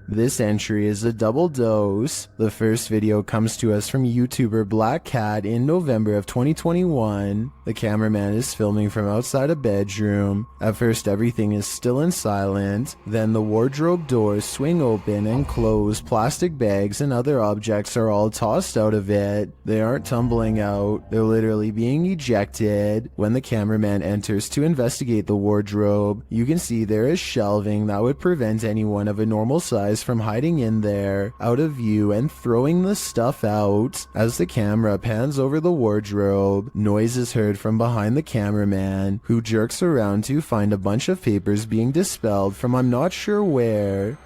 This entry is a double dose. The first video comes to us from YouTuber Black Cat in November of 2021. The cameraman is filming from outside a bedroom. At first everything is still and silent, then the wardrobe doors swing open and close. Plastic bags and other objects are all tossed out of it. They aren't tumbling out, they're literally being ejected. When the cameraman enters to investigate the wardrobe, you can see there is shelving that would prevent anyone of a normal size from hiding in there, out of view and throwing the stuff out. As the camera pans over the wardrobe, noise is heard from behind the cameraman, who jerks around to find a bunch of papers being dispelled from I'm not sure where.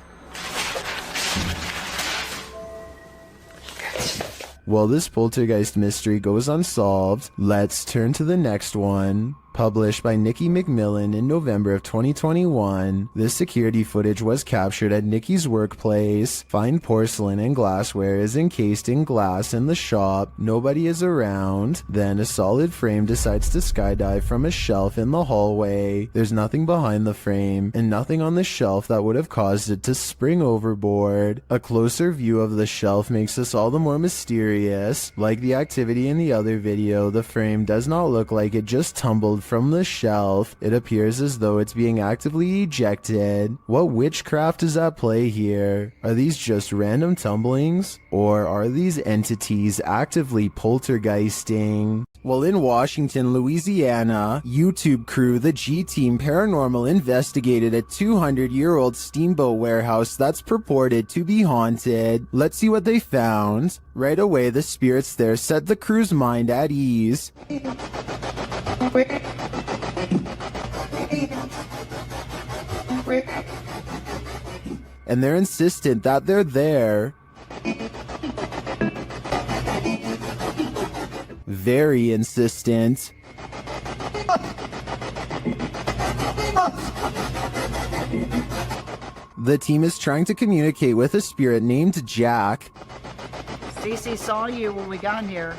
While this poltergeist mystery goes unsolved, let's turn to the next one. Published by Nikki McMillan in November of 2021, this security footage was captured at Nikki's workplace. Fine porcelain and glassware is encased in glass in the shop. Nobody is around. Then a solid frame decides to skydive from a shelf in the hallway. There's nothing behind the frame, and nothing on the shelf that would have caused it to spring overboard. A closer view of the shelf makes this all the more mysterious. Like the activity in the other video, the frame does not look like it just tumbled from the shelf. It appears as though it's being actively ejected. What witchcraft is at play here? Are these just random tumblings? Or are these entities actively poltergeisting? Well, in Washington, Louisiana, YouTube crew the G-Team Paranormal investigated a 200-year-old steamboat warehouse that's purported to be haunted. Let's see what they found. Right away, the spirits there set the crew's mind at ease. And they're insistent that they're there. Very insistent. The team is trying to communicate with a spirit named Jack. Cece saw you when we got here.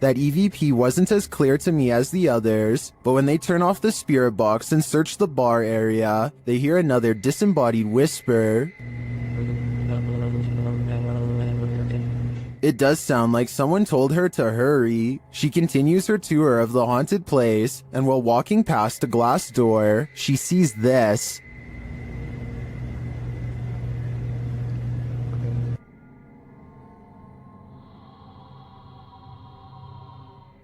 That EVP wasn't as clear to me as the others, but when they turn off the spirit box and search the bar area, they hear another disembodied whisper. It does sound like someone told her to hurry. She continues her tour of the haunted place, and while walking past a glass door, she sees this.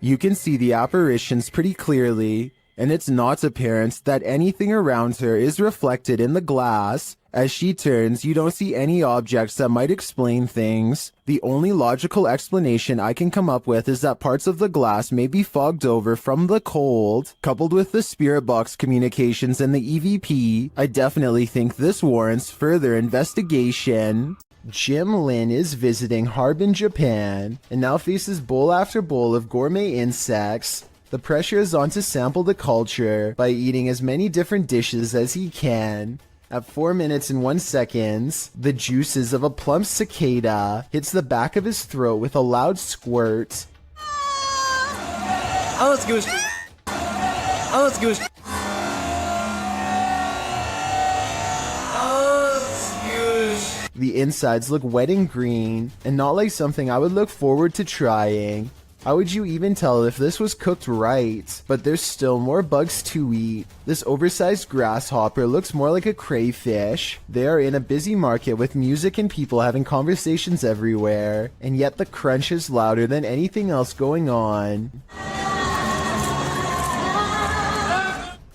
You can see the apparitions pretty clearly, and it's not apparent that anything around her is reflected in the glass. As she turns, you don't see any objects that might explain things. The only logical explanation I can come up with is that parts of the glass may be fogged over from the cold. Coupled with the spirit box communications and the EVP, I definitely think this warrants further investigation. Jim Lin is visiting Harbin, Japan, and now faces bowl after bowl of gourmet insects. The pressure is on to sample the culture by eating as many different dishes as he can. At 4 minutes and 1 second, the juices of a plump cicada hits the back of his throat with a loud squirt. Oh, it's goose. Oh, it's goose. The insides look wet and green, and not like something I would look forward to trying. How would you even tell if this was cooked right? But there's still more bugs to eat. This oversized grasshopper looks more like a crayfish. They are in a busy market with music and people having conversations everywhere, and yet the crunch is louder than anything else going on.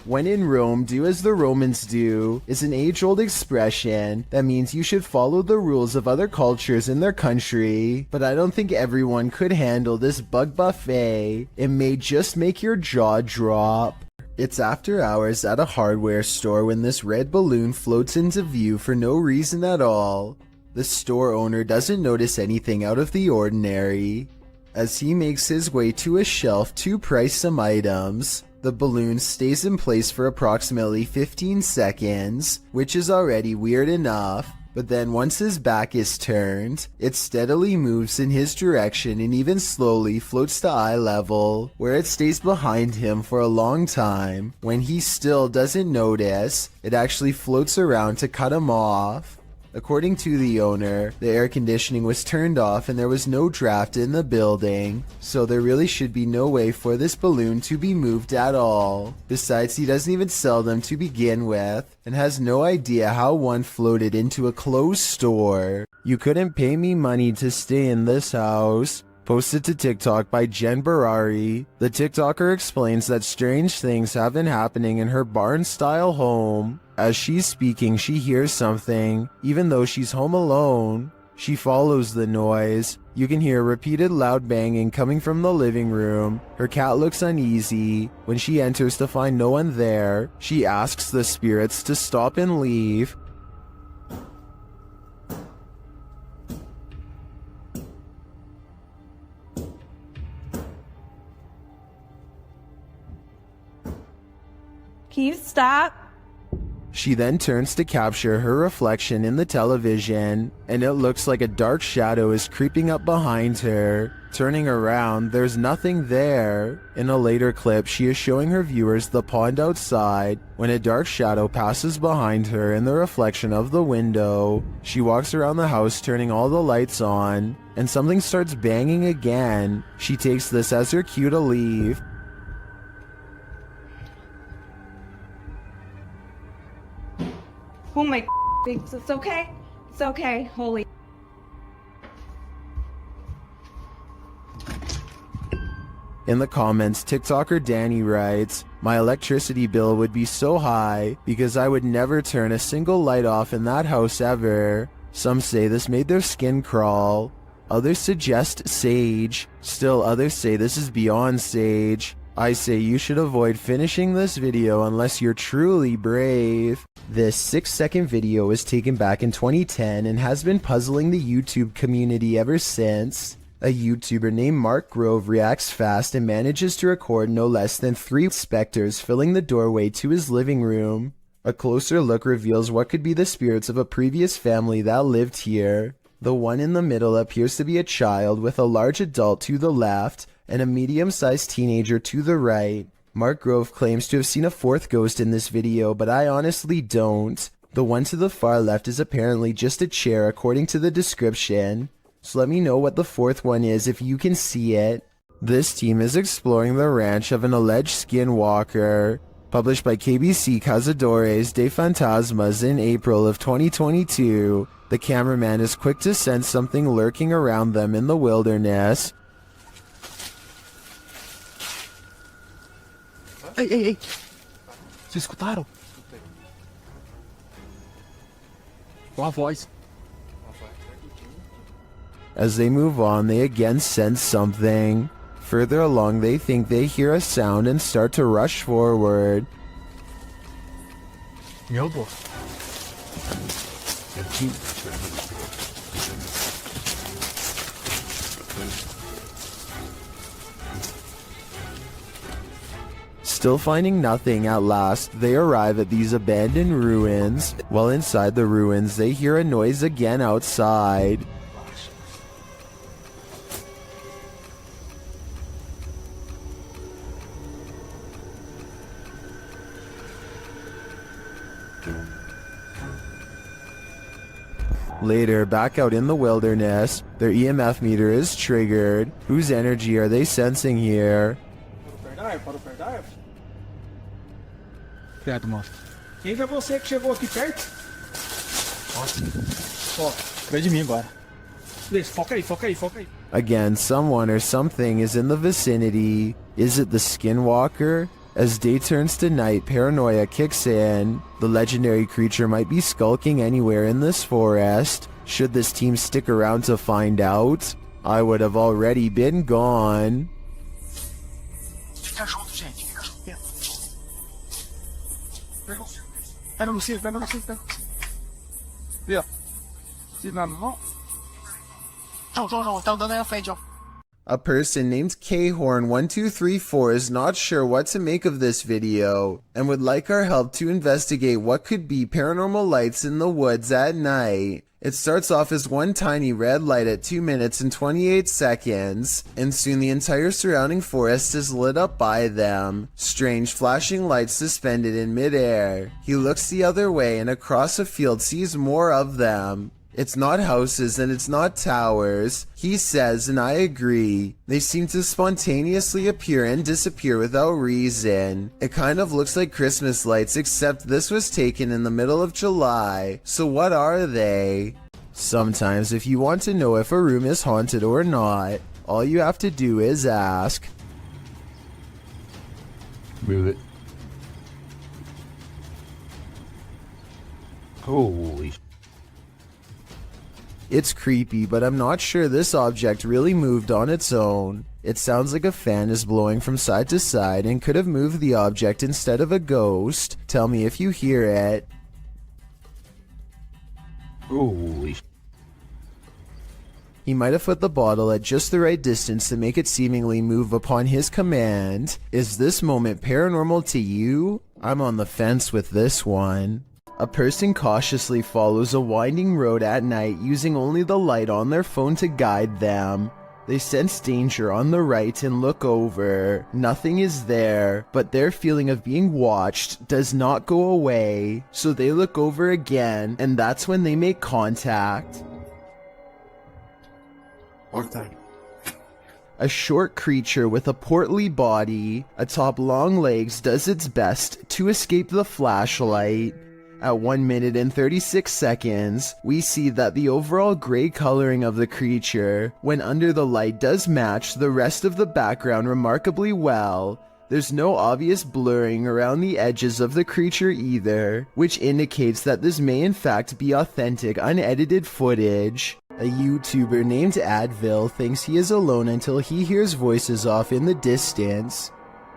When in Rome, do as the Romans do is an age-old expression that means you should follow the rules of other cultures in their country, but I don't think everyone could handle this bug buffet. It may just make your jaw drop. It's after hours at a hardware store when this red balloon floats into view for no reason at all. The store owner doesn't notice anything out of the ordinary. As he makes his way to a shelf to price some items, the balloon stays in place for approximately 15 seconds, which is already weird enough, But then once his back is turned, it steadily moves in his direction and even slowly floats to eye level, where it stays behind him for a long time. When he still doesn't notice, it actually floats around to cut him off. According to the owner, the air conditioning was turned off and there was no draft in the building, so there really should be no way for this balloon to be moved at all. Besides, he doesn't even sell them to begin with, and has no idea how one floated into a closed store. You couldn't pay me money to stay in this house. Posted to TikTok by Jen Barari, the TikToker explains that strange things have been happening in her barn-style home. As she's speaking, she hears something, even though she's home alone. She follows the noise. You can hear repeated loud banging coming from the living room. Her cat looks uneasy. When she enters to find no one there, she asks the spirits to stop and leave. Can you stop? She then turns to capture her reflection in the television, and it looks like a dark shadow is creeping up behind her. Turning around, there's nothing there. In a later clip, she is showing her viewers the pond outside when a dark shadow passes behind her in the reflection of the window. She walks around the house turning all the lights on, and something starts banging again. She takes this as her cue to leave. Oh my it's okay. It's okay. Holy. In the comments, TikToker Danny writes, "My electricity bill would be so high because I would never turn a single light off in that house ever." Some say this made their skin crawl. Others suggest sage. Still others say this is beyond sage. I say you should avoid finishing this video unless you're truly brave. This 6-second video was taken back in 2010 and has been puzzling the YouTube community ever since. A YouTuber named Mark Grove reacts fast and manages to record no less than 3 specters filling the doorway to his living room. A closer look reveals what could be the spirits of a previous family that lived here. The one in the middle appears to be a child with a large adult to the left and a medium-sized teenager to the right. Mark Grove claims to have seen a 4th ghost in this video, but I honestly don't. The one to the far left is apparently just a chair according to the description. So let me know what the 4th one is if you can see it. This team is exploring the ranch of an alleged skinwalker. Published by KBC Cazadores de Fantasmas in April of 2022. The cameraman is quick to sense something lurking around them in the wilderness. Ei, ei, ei! Vocês escutaram? Uma voz. As they move on, they again sense something. Further along, they think they hear a sound and start to rush forward. Meu Deus. Aqui. Still finding nothing, at last, they arrive at these abandoned ruins. While inside the ruins, they hear a noise again outside. Later, back out in the wilderness, their EMF meter is triggered. Whose energy are they sensing here? Parou perto da árvore? Perto, moço. Quem foi você que chegou aqui perto? Ó, Vem de mim agora. Liz, foca aí, foca aí, foca aí. Again, someone or something is in the vicinity. Is it the skinwalker? As day turns to night, paranoia kicks in. The legendary creature might be skulking anywhere in this forest. Should this team stick around to find out? I would have already been gone. Fica junto, gente. Fica junto. Pega no cinto, pega no cinto. Pega. Vê, ó. Se não, não. Não. Tá andando aí à frente, ó. A person named Khorn1234 is not sure what to make of this video and would like our help to investigate what could be paranormal lights in the woods at night. It starts off as one tiny red light at 2 minutes and 28 seconds, and soon the entire surrounding forest is lit up by them, strange flashing lights suspended in midair. He looks the other way and across a field sees more of them. It's not houses and it's not towers, he says, and I agree. They seem to spontaneously appear and disappear without reason. It kind of looks like Christmas lights, except this was taken in the middle of July. So what are they? Sometimes if you want to know if a room is haunted or not, all you have to do is ask. Move it. Holy. It's creepy, but I'm not sure this object really moved on its own. It sounds like a fan is blowing from side to side and could have moved the object instead of a ghost. Tell me if you hear it. Holy. He might have put the bottle at just the right distance to make it seemingly move upon his command. Is this moment paranormal to you? I'm on the fence with this one. A person cautiously follows a winding road at night using only the light on their phone to guide them. They sense danger on the right and look over. Nothing is there, but their feeling of being watched does not go away. So they look over again, and that's when they make contact. A short creature with a portly body, atop long legs, does its best to escape the flashlight. At 1 minute and 36 seconds, we see that the overall gray coloring of the creature, when under the light, does match the rest of the background remarkably well. There's no obvious blurring around the edges of the creature either, which indicates that this may in fact be authentic, unedited footage. A YouTuber named Advil thinks he is alone until he hears voices off in the distance.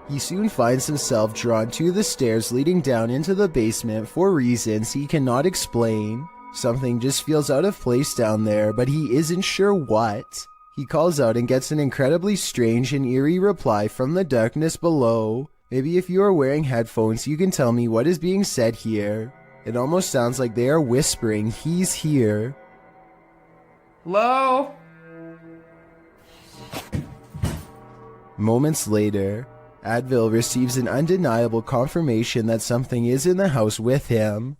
He soon finds himself drawn to the stairs leading down into the basement for reasons he cannot explain. Something just feels out of place down there, but he isn't sure what. He calls out and gets an incredibly strange and eerie reply from the darkness below. Maybe if you are wearing headphones, you can tell me what is being said here. It almost sounds like they are whispering, "He's here." Hello? Moments later, Advil receives an undeniable confirmation that something is in the house with him.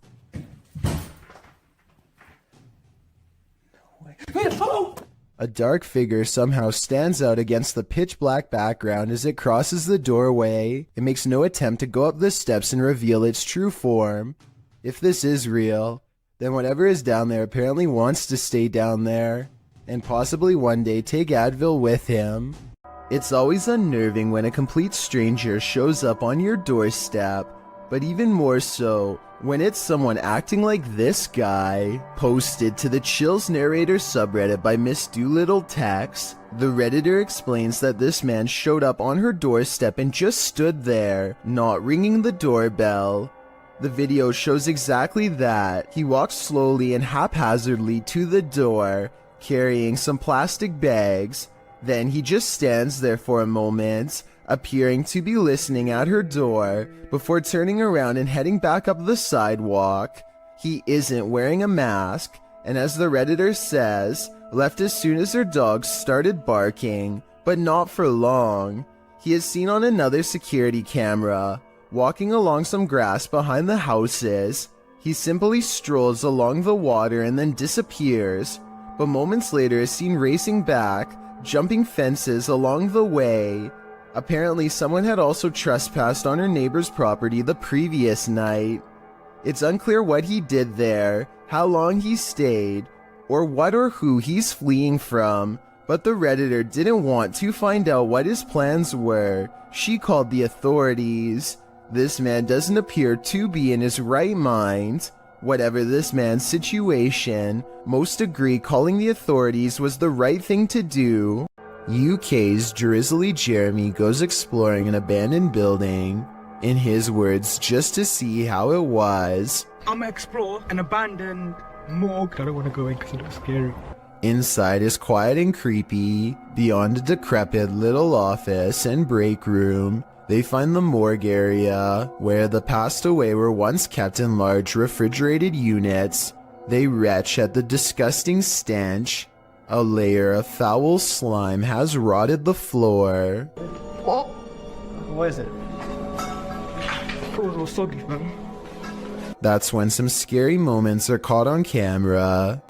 A dark figure somehow stands out against the pitch black background as it crosses the doorway. It makes no attempt to go up the steps and reveal its true form. If this is real, then whatever is down there apparently wants to stay down there, and possibly one day take Advil with him. It's always unnerving when a complete stranger shows up on your doorstep, but even more so when it's someone acting like this guy. Posted to the Chills Narrator subreddit by Miss Doolittle Tex, the Redditor explains that this man showed up on her doorstep and just stood there, not ringing the doorbell. The video shows exactly that. He walks slowly and haphazardly to the door, carrying some plastic bags. Then he just stands there for a moment, appearing to be listening at her door, before turning around and heading back up the sidewalk. He isn't wearing a mask, and as the Redditor says, left as soon as her dogs started barking, but not for long. He is seen on another security camera, walking along some grass behind the houses. He simply strolls along the water and then disappears, but moments later is seen racing back, jumping fences along the way. Apparently someone had also trespassed on her neighbor's property the previous night. It's unclear what he did there, how long he stayed, or what or who he's fleeing from, but the Redditor didn't want to find out what his plans were. She called the authorities. This man doesn't appear to be in his right mind. Whatever this man's situation, most agree calling the authorities was the right thing to do. UK's Drizzly Jeremy goes exploring an abandoned building, in his words, just to see how it was. I'm gonna explore an abandoned morgue. I don't want to go in because it looks scary. Inside is quiet and creepy. Beyond a decrepit little office and break room, they find the morgue area, where the passed away were once kept in large refrigerated units. They retch at the disgusting stench. A layer of foul slime has rotted the floor. What is it? Oh, it was soggy, man. That's when some scary moments are caught on camera.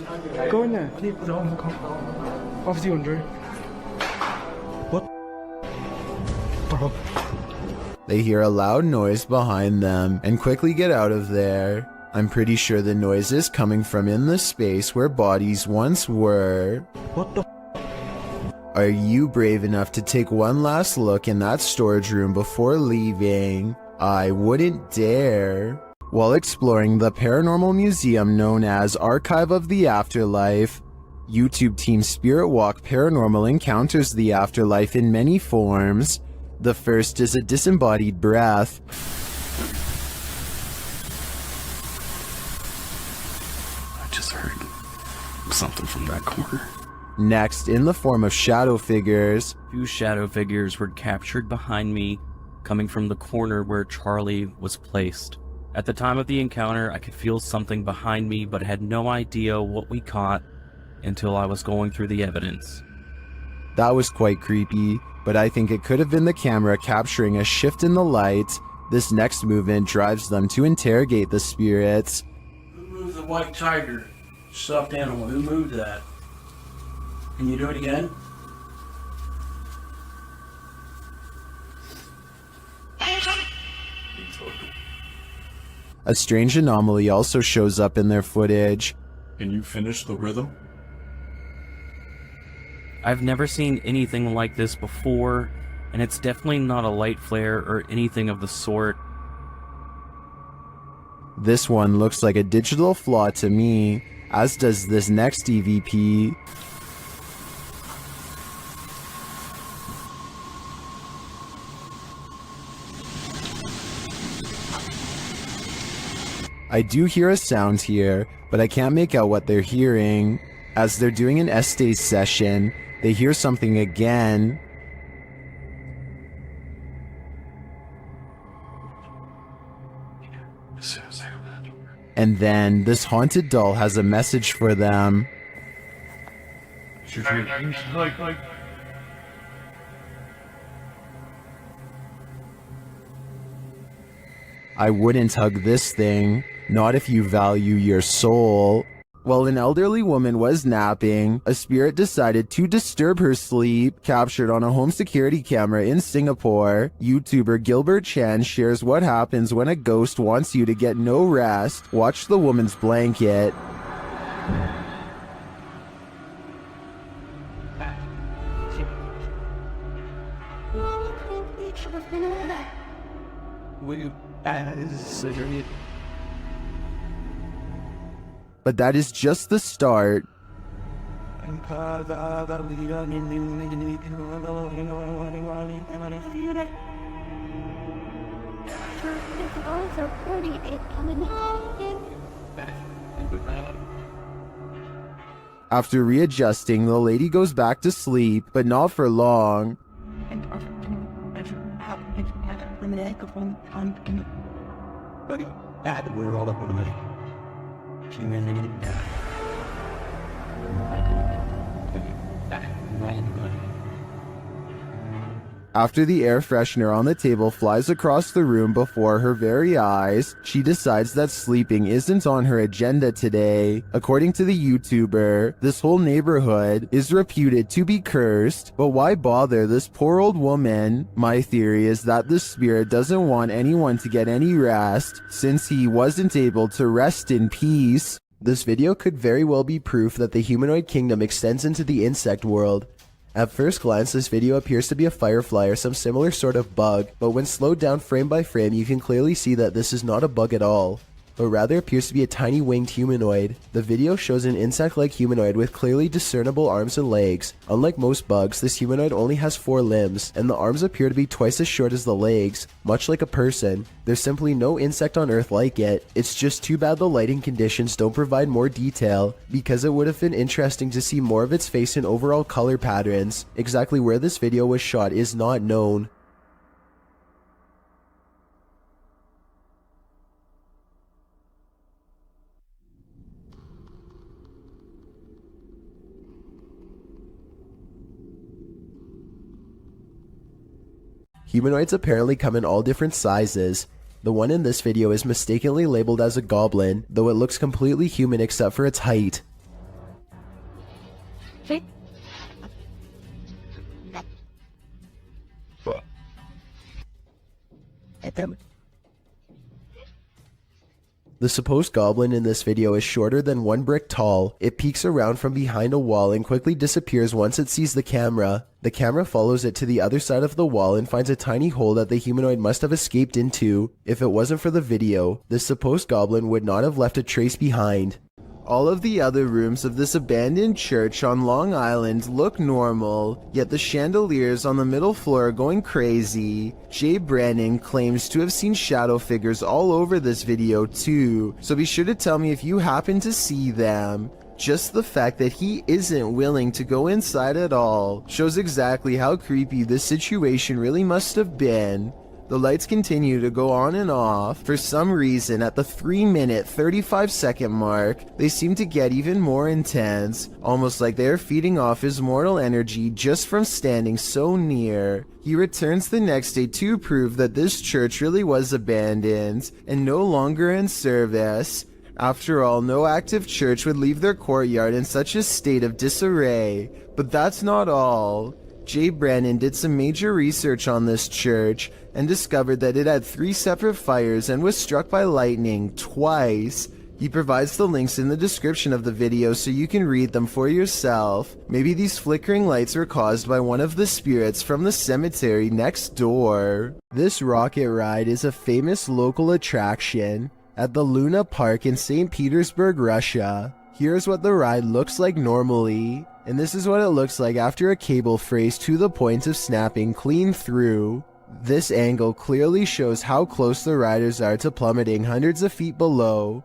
Go in there. I need the arm. After you, Andre. What? Oh. They hear a loud noise behind them and quickly get out of there. I'm pretty sure the noise is coming from in the space where bodies once were. What the? Are you brave enough to take one last look in that storage room before leaving? I wouldn't dare. While exploring the paranormal museum known as Archive of the Afterlife, YouTube team Spirit Walk Paranormal encounters the afterlife in many forms. The first is a disembodied breath. I just heard something from that corner. Next, in the form of shadow figures. 2 shadow figures were captured behind me, coming from the corner where Charlie was placed. At the time of the encounter, I could feel something behind me, but had no idea what we caught until I was going through the evidence. That was quite creepy, but I think it could have been the camera capturing a shift in the light. This next movement drives them to interrogate the spirits. Who moved the white tiger? Stuffed animal. Who moved that? Can you do it again? A strange anomaly also shows up in their footage. Can you finish the rhythm? I've never seen anything like this before, and it's definitely not a light flare or anything of the sort. This one looks like a digital flaw to me, as does this next EVP. I do hear a sound here, but I can't make out what they're hearing. As they're doing an Estes session, they hear something again. And then this haunted doll has a message for them. I wouldn't hug this thing, not if you value your soul. While an elderly woman was napping, a spirit decided to disturb her sleep. Captured on a home security camera in Singapore, YouTuber Gilbert Chan shares what happens when a ghost wants you to get no rest. Watch the woman's blanket. But that is just the start. After readjusting, the lady goes back to sleep, but not for long. After the air freshener on the table flies across the room before her very eyes, she decides that sleeping isn't on her agenda today. According to the YouTuber, this whole neighborhood is reputed to be cursed, but why bother this poor old woman? My theory is that the spirit doesn't want anyone to get any rest, since he wasn't able to rest in peace. This video could very well be proof that the humanoid kingdom extends into the insect world. At first glance, this video appears to be a firefly or some similar sort of bug, but when slowed down frame by frame, you can clearly see that this is not a bug at all, but rather appears to be a tiny winged humanoid. The video shows an insect-like humanoid with clearly discernible arms and legs. Unlike most bugs, this humanoid only has 4 limbs, and the arms appear to be twice as short as the legs, much like a person. There's simply no insect on Earth like it. It's just too bad the lighting conditions don't provide more detail, because it would have been interesting to see more of its face and overall color patterns. Exactly where this video was shot is not known. Humanoids apparently come in all different sizes. The one in this video is mistakenly labeled as a goblin, though it looks completely human except for its height. The supposed goblin in this video is shorter than 1 brick tall. It peeks around from behind a wall and quickly disappears once it sees the camera. The camera follows it to the other side of the wall and finds a tiny hole that the humanoid must have escaped into. If it wasn't for the video, this supposed goblin would not have left a trace behind. All of the other rooms of this abandoned church on Long Island look normal, yet the chandeliers on the middle floor are going crazy. Jay Brennan claims to have seen shadow figures all over this video too, so be sure to tell me if you happen to see them. Just the fact that he isn't willing to go inside at all shows exactly how creepy this situation really must have been. The lights continue to go on and off. For some reason, at the 3-minute 35-second mark, they seem to get even more intense, almost like they are feeding off his mortal energy just from standing so near. He returns the next day to prove that this church really was abandoned and no longer in service. After all, no active church would leave their courtyard in such a state of disarray. But that's not all. Jay Brennan did some major research on this church and discovered that it had 3 separate fires and was struck by lightning twice. He provides the links in the description of the video so you can read them for yourself. Maybe these flickering lights were caused by one of the spirits from the cemetery next door. This rocket ride is a famous local attraction at the Luna Park in St. Petersburg, Russia. Here's what the ride looks like normally, and this is what it looks like after a cable frays to the point of snapping clean through. This angle clearly shows how close the riders are to plummeting hundreds of feet below.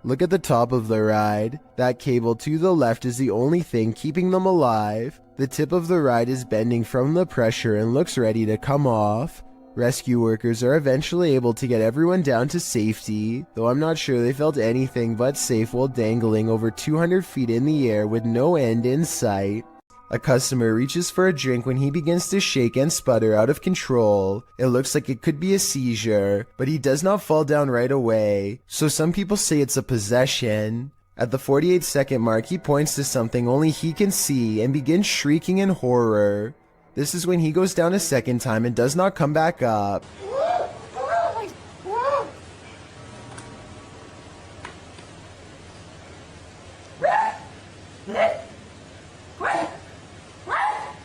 Look at the top of the ride. That cable to the left is the only thing keeping them alive. The tip of the ride is bending from the pressure and looks ready to come off. Rescue workers are eventually able to get everyone down to safety, though I'm not sure they felt anything but safe while dangling over 200 feet in the air with no end in sight. A customer reaches for a drink when he begins to shake and sputter out of control. It looks like it could be a seizure, but he does not fall down right away, so some people say it's a possession. At the 48-second mark, he points to something only he can see and begins shrieking in horror. This is when he goes down a second time and does not come back up.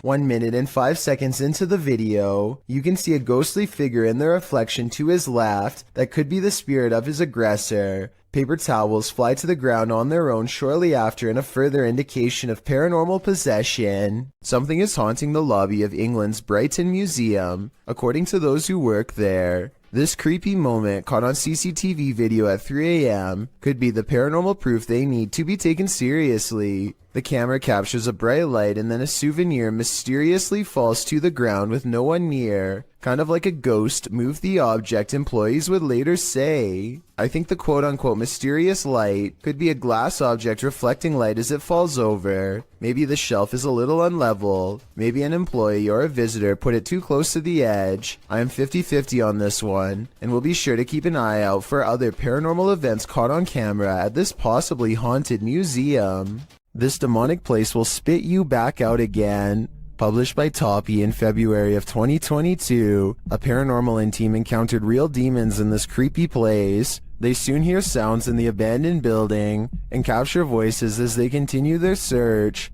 One minute and 5 seconds into the video, you can see a ghostly figure in the reflection to his left that could be the spirit of his aggressor. Paper towels fly to the ground on their own shortly after in a further indication of paranormal possession. Something is haunting the lobby of England's Brighton Museum, according to those who work there. This creepy moment, caught on CCTV video at 3 a.m., could be the paranormal proof they need to be taken seriously. The camera captures a bright light and then a souvenir mysteriously falls to the ground with no one near. Kind of like a ghost moved the object, employees would later say. I think the quote-unquote mysterious light could be a glass object reflecting light as it falls over. Maybe the shelf is a little unlevel. Maybe an employee or a visitor put it too close to the edge. I am 50-50 on this one, and will be sure to keep an eye out for other paranormal events caught on camera at this possibly haunted museum. This demonic place will spit you back out again. Published by Toppy in February of 2022, a paranormal team encountered real demons in this creepy place. They soon hear sounds in the abandoned building and capture voices as they continue their search.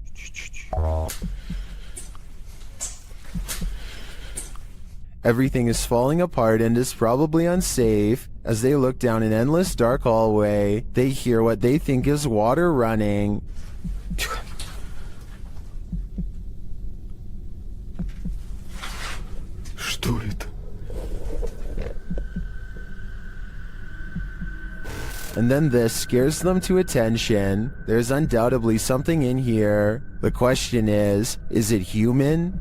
Everything is falling apart and is probably unsafe. As they look down an endless dark hallway, they hear what they think is water running. Что это? And then this scares them to attention. There's undoubtedly something in here. The question is it human?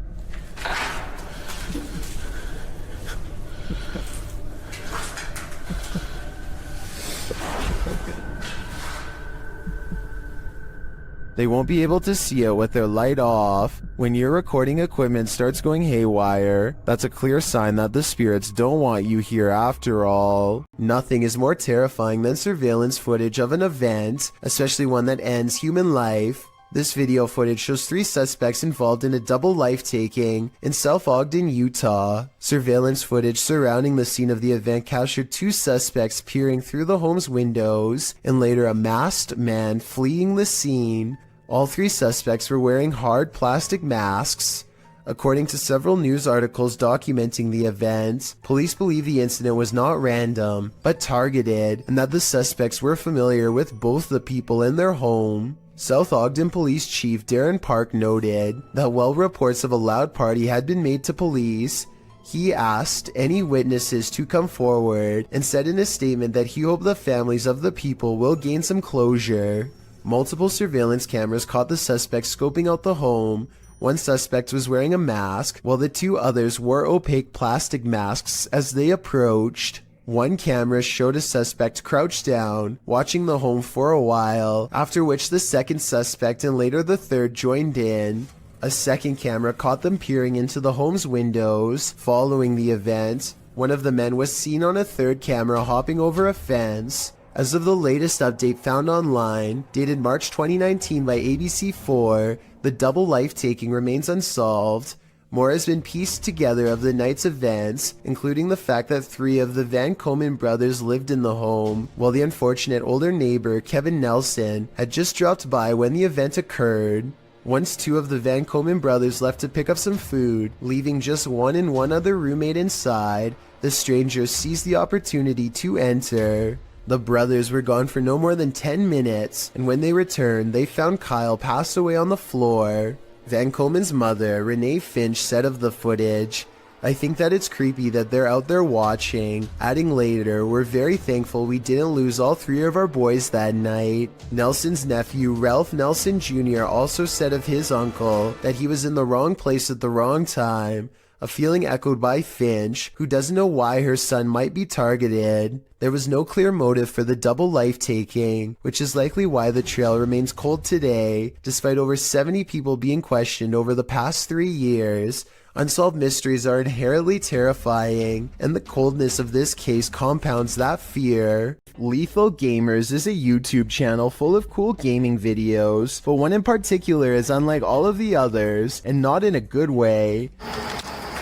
They won't be able to see it with their light off. When your recording equipment starts going haywire, that's a clear sign that the spirits don't want you here after all. Nothing is more terrifying than surveillance footage of an event, especially one that ends human life. This video footage shows 3 suspects involved in a double life-taking in South Ogden, Utah. Surveillance footage surrounding the scene of the event captured 2 suspects peering through the home's windows, and later a masked man fleeing the scene. All 3 suspects were wearing hard plastic masks. According to several news articles documenting the event, police believe the incident was not random, but targeted, and that the suspects were familiar with both the people in their home. South Ogden Police Chief Darren Park noted that while reports of a loud party had been made to police, he asked any witnesses to come forward and said in a statement that he hoped the families of the people will gain some closure. Multiple surveillance cameras caught the suspects scoping out the home. One suspect was wearing a mask, while the 2 others wore opaque plastic masks as they approached. One camera showed a suspect crouched down, watching the home for a while, after which the second suspect and later the third joined in. A second camera caught them peering into the home's windows. Following the event, one of the men was seen on a third camera hopping over a fence. As of the latest update found online, dated March 2019 by ABC4, the double life-taking remains unsolved. More has been pieced together of the night's events, including the fact that 3 of the Van Komen brothers lived in the home, while the unfortunate older neighbor, Kevin Nelson, had just dropped by when the event occurred. Once 2 of the Van Komen brothers left to pick up some food, leaving just one and one other roommate inside, the strangers seized the opportunity to enter. The brothers were gone for no more than 10 minutes, and when they returned, they found Kyle passed away on the floor. Van Komen's mother, Renee Finch, said of the footage, "I think that it's creepy that they're out there watching," adding later, "We're very thankful we didn't lose all 3 of our boys that night." Nelson's nephew, Ralph Nelson Jr., also said of his uncle that he was in the wrong place at the wrong time, a feeling echoed by Finch, who doesn't know why her son might be targeted. There was no clear motive for the double life-taking, which is likely why the trail remains cold today, despite over 70 people being questioned over the past 3 years. Unsolved mysteries are inherently terrifying, and the coldness of this case compounds that fear. Lethal Gamers is a YouTube channel full of cool gaming videos, but one in particular is unlike all of the others, and not in a good way.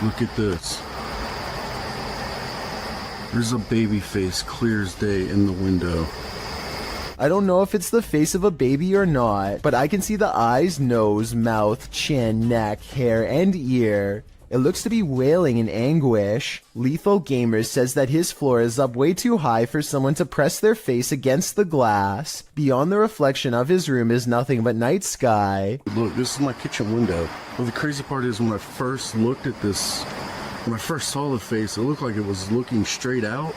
Look at this. There's a baby face clear as day in the window. I don't know if it's the face of a baby or not, but I can see the eyes, nose, mouth, chin, neck, hair, and ear. It looks to be wailing in anguish. Lethal Gamers says that his floor is up way too high for someone to press their face against the glass. Beyond the reflection of his room is nothing but night sky. Look, this is my kitchen window. Well, the crazy part is when I first looked at this, when I first saw the face, it looked like it was looking straight out.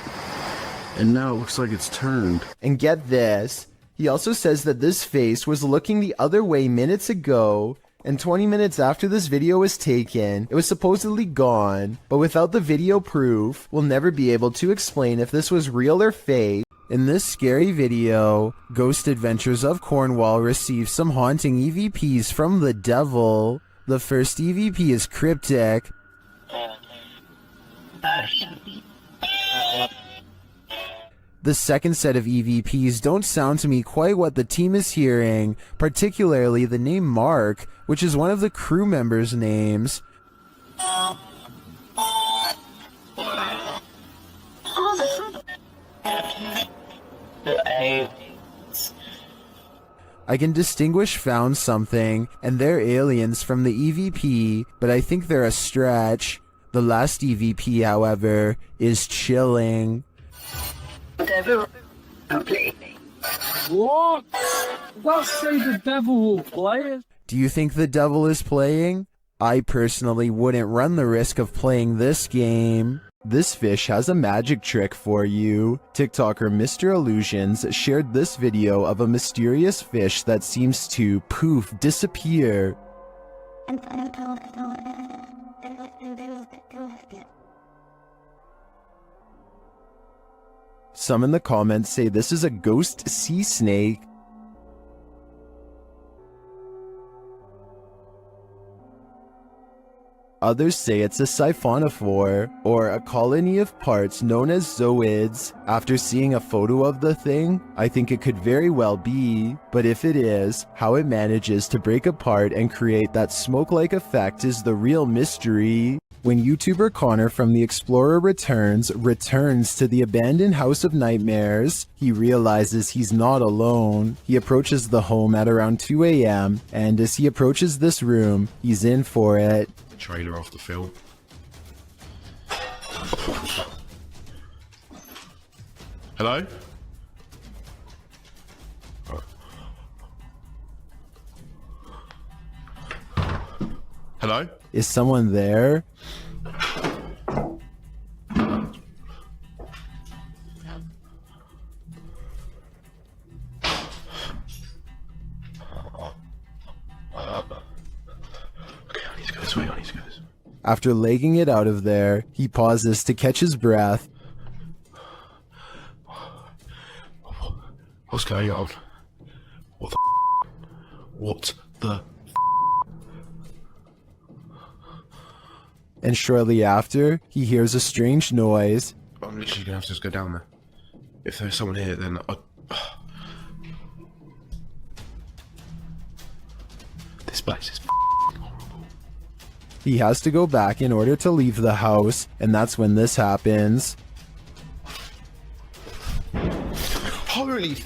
And now it looks like it's turned. And get this, he also says that this face was looking the other way minutes ago, and 20 minutes after this video was taken, it was supposedly gone, but without the video proof, we'll never be able to explain if this was real or fake. In this scary video, Ghost Adventures of Cornwall receives some haunting EVPs from the devil. The first EVP is cryptic. The second set of EVPs don't sound to me quite what the team is hearing, particularly the name Mark, which is one of the crew members' names. I can distinguish found something, and they're aliens from the EVP, but I think they're a stretch. The last EVP, however, is chilling. What? Don't say the devil will play it. Do you think the devil is playing? I personally wouldn't run the risk of playing this game. This fish has a magic trick for you. TikToker Mr. Illusions shared this video of a mysterious fish that seems to poof disappear. Some in the comments say this is a ghost sea snake. Others say it's a siphonophore, or a colony of parts known as zooids. After seeing a photo of the thing, I think it could very well be, but if it is, how it manages to break apart and create that smoke-like effect is the real mystery. When YouTuber Connor from The Explorer returns to the abandoned House of Nightmares, he realizes he's not alone. He approaches the home at around 2 a.m., and as he approaches this room, he's in for it. Trailer off the film. Hello? Hello? Is someone there? After legging it out of there, he pauses to catch his breath. What's going on? What the And shortly after, he hears a strange noise. I'm literally gonna have to just go down there. If there's someone here, then this place is horrible. He has to go back in order to leave the house, and that's when this happens. Holy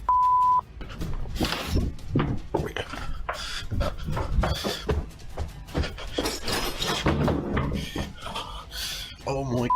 oh my,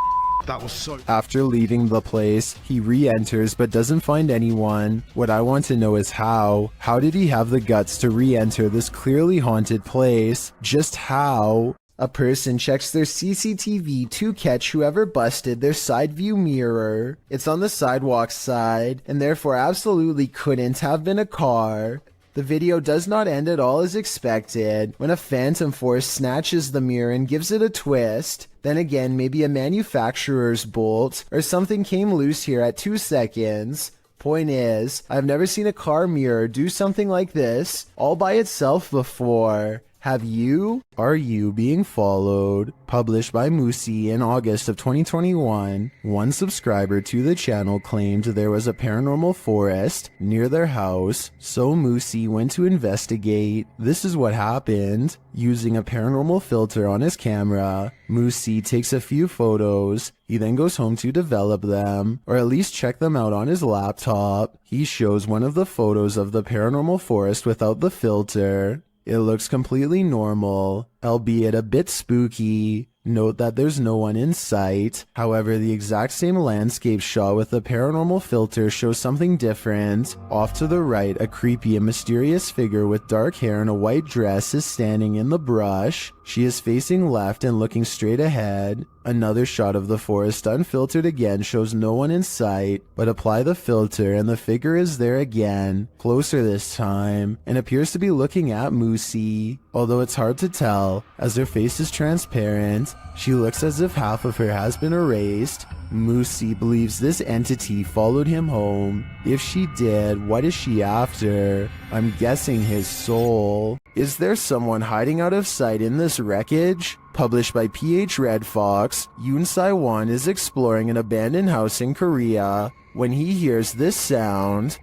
that was so... After leaving the place, he re-enters but doesn't find anyone. What I want to know is how. How did he have the guts to re-enter this clearly haunted place? Just how? A person checks their CCTV to catch whoever busted their side view mirror. It's on the sidewalk side, and therefore absolutely couldn't have been a car. The video does not end at all as expected, when a phantom force snatches the mirror and gives it a twist. Then again, maybe a manufacturer's bolt, or something came loose here at 2 seconds. Point is, I've never seen a car mirror do something like this, all by itself before. Have you? Are You Being Followed? Published by Moosey in August of 2021, one subscriber to the channel claimed there was a paranormal forest near their house, so Moosey went to investigate. This is what happened. Using a paranormal filter on his camera, Moosey takes a few photos. He then goes home to develop them, or at least check them out on his laptop. He shows one of the photos of the paranormal forest without the filter. It looks completely normal, albeit a bit spooky. Note that there's no one in sight. However, the exact same landscape shot with the paranormal filter shows something different. Off to the right, a creepy and mysterious figure with dark hair and a white dress is standing in the brush. She is facing left and looking straight ahead. Another shot of the forest unfiltered again shows no one in sight, but apply the filter and the figure is there again, closer this time, and appears to be looking at Moosey. Although it's hard to tell, as her face is transparent, she looks as if half of her has been erased. Moosey believes this entity followed him home. If she did, what is she after? I'm guessing his soul. Is there someone hiding out of sight in this wreckage? Published by PH Red Fox, Yoon Sai-won is exploring an abandoned house in Korea when he hears this sound.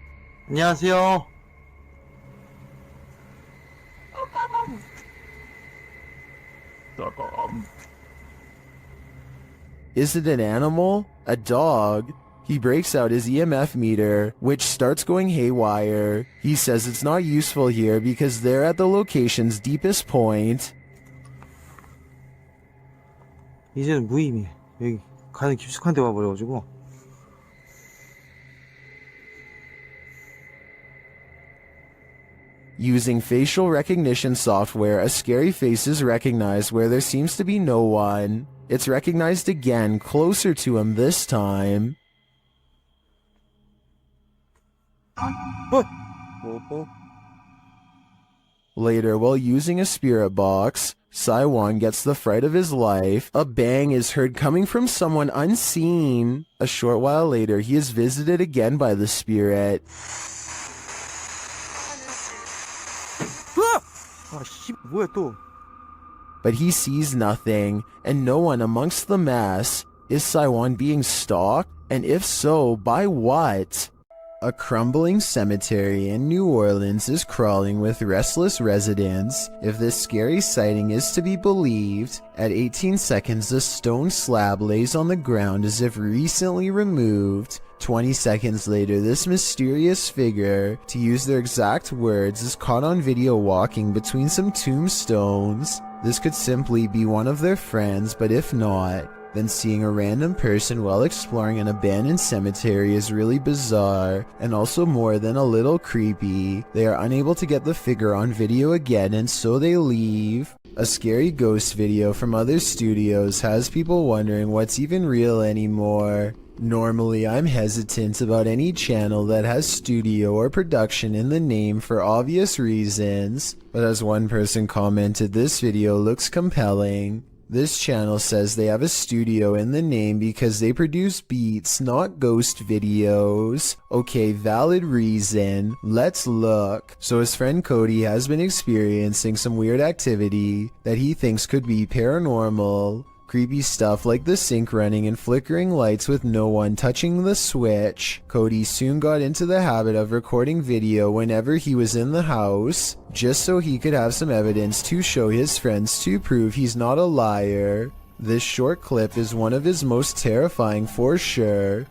안녕하세요. Is it an animal? A dog? He breaks out his EMF meter, which starts going haywire. He says it's not useful here because they're at the location's deepest point. 이제는 무의미해. 여기 가는 깊숙한 데 와버려가지고. Using facial recognition software, a scary face is recognized where there seems to be no one. It's recognized again, closer to him this time. Later, while using a spirit box, Sai-won gets the fright of his life. A bang is heard coming from someone unseen. A short while later, he is visited again by the spirit. 아, 씨, 뭐야 또? but he sees nothing and no one amongst the mess. Is Saiwan being stalked? And if so, by what? A crumbling cemetery in New Orleans is crawling with restless residents. If this scary sighting is to be believed, at 18 seconds a stone slab lays on the ground as if recently removed. 20 seconds later, this mysterious figure, to use their exact words, is caught on video walking between some tombstones. This could simply be one of their friends, but if not, then seeing a random person while exploring an abandoned cemetery is really bizarre, and also more than a little creepy. They are unable to get the figure on video again, and so they leave. A scary ghost video from other studios has people wondering what's even real anymore. Normally, I'm hesitant about any channel that has studio or production in the name for obvious reasons, but as one person commented, this video looks compelling. This channel says they have a studio in the name because they produce beats, not ghost videos. Okay, valid reason. Let's look. So his friend Cody has been experiencing some weird activity that he thinks could be paranormal. Creepy stuff like the sink running and flickering lights with no one touching the switch. Cody soon got into the habit of recording video whenever he was in the house, just so he could have some evidence to show his friends to prove he's not a liar. This short clip is one of his most terrifying for sure.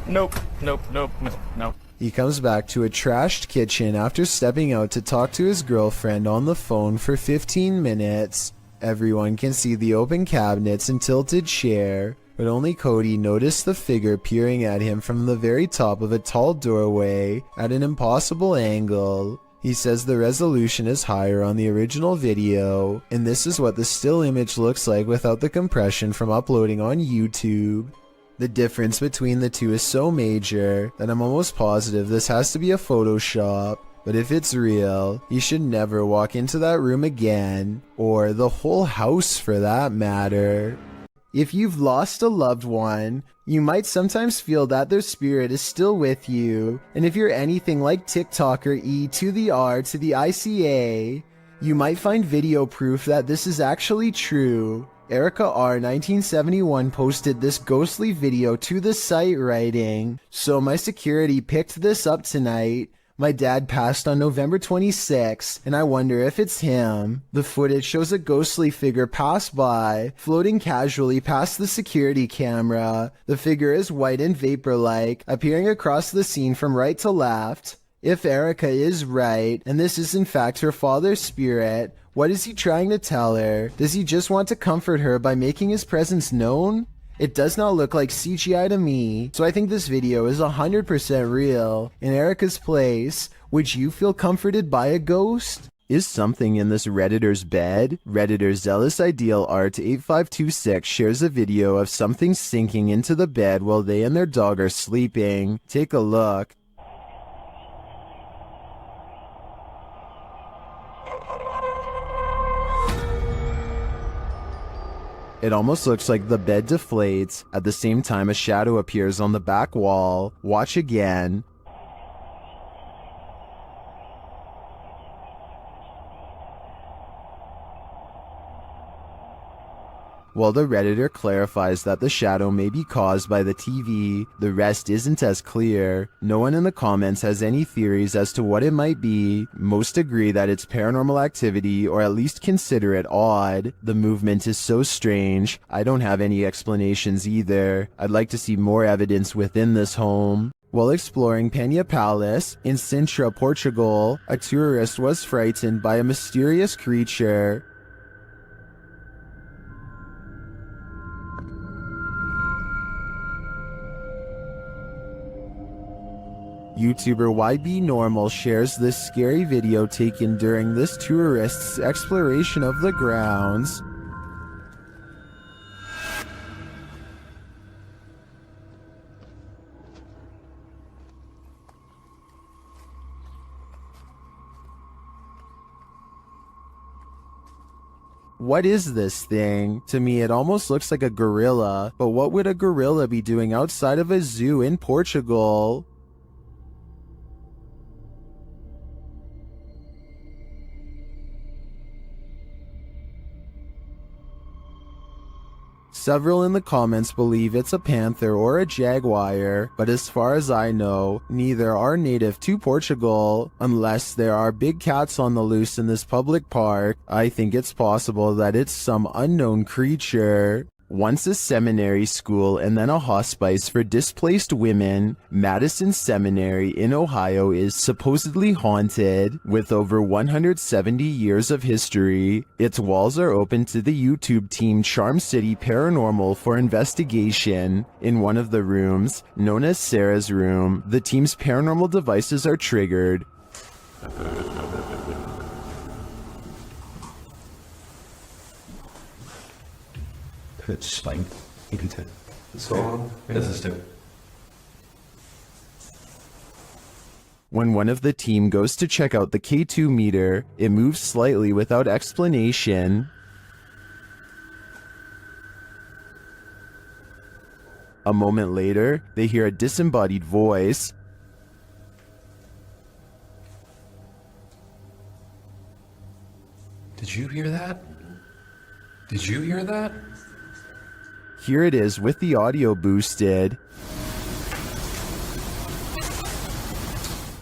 Nope. He comes back to a trashed kitchen after stepping out to talk to his girlfriend on the phone for 15 minutes. Everyone can see the open cabinets and tilted chair, but only Cody noticed the figure peering at him from the very top of a tall doorway at an impossible angle. He says the resolution is higher on the original video, and this is what the still image looks like without the compression from uploading on YouTube. The difference between the two is so major that I'm almost positive this has to be a Photoshop. But if it's real, you should never walk into that room again, or the whole house for that matter. If you've lost a loved one, you might sometimes feel that their spirit is still with you, and if you're anything like TikToker E to the R to the ICA, you might find video proof that this is actually true. Erica R 1971 posted this ghostly video to the site writing, "So my security picked this up tonight. My dad passed on November 26, and I wonder if it's him. The footage shows a ghostly figure pass by, floating casually past the security camera. The figure is white and vapor-like, appearing across the scene from right to left. If Erica is right, and this is in fact her father's spirit, what is he trying to tell her? Does he just want to comfort her by making his presence known? It does not look like CGI to me, so I think this video is 100% real. In Erica's place, would you feel comforted by a ghost? Is something in this Redditor's bed? Redditor Zealous Ideal Art 8526 shares a video of something sinking into the bed while they and their dog are sleeping. Take a look. It almost looks like the bed deflates. At the same time, a shadow appears on the back wall. Watch again. While the Redditor clarifies that the shadow may be caused by the TV, the rest isn't as clear. No one in the comments has any theories as to what it might be. Most agree that it's paranormal activity, or at least consider it odd. The movement is so strange. I don't have any explanations either. I'd like to see more evidence within this home. While exploring Penha Palace in Sintra, Portugal, a tourist was frightened by a mysterious creature. YouTuber YB Normal shares this scary video taken during this tourist's exploration of the grounds. What is this thing? To me, it almost looks like a gorilla, but what would a gorilla be doing outside of a zoo in Portugal? Several in the comments believe it's a panther or a jaguar, but as far as I know, neither are native to Portugal. Unless there are big cats on the loose in this public park, I think it's possible that it's some unknown creature. Once a seminary school and then a hospice for displaced women, Madison Seminary in Ohio is supposedly haunted. With over 170 years of history, its walls are open to the YouTube team Charm City Paranormal for investigation. In one of the rooms, known as Sarah's room, the team's paranormal devices are triggered. It's like, you can tell. So, this is too. When one of the team goes to check out the K2 meter, it moves slightly without explanation. A moment later, they hear a disembodied voice. Did you hear that? Did you hear that? Here it is with the audio boosted.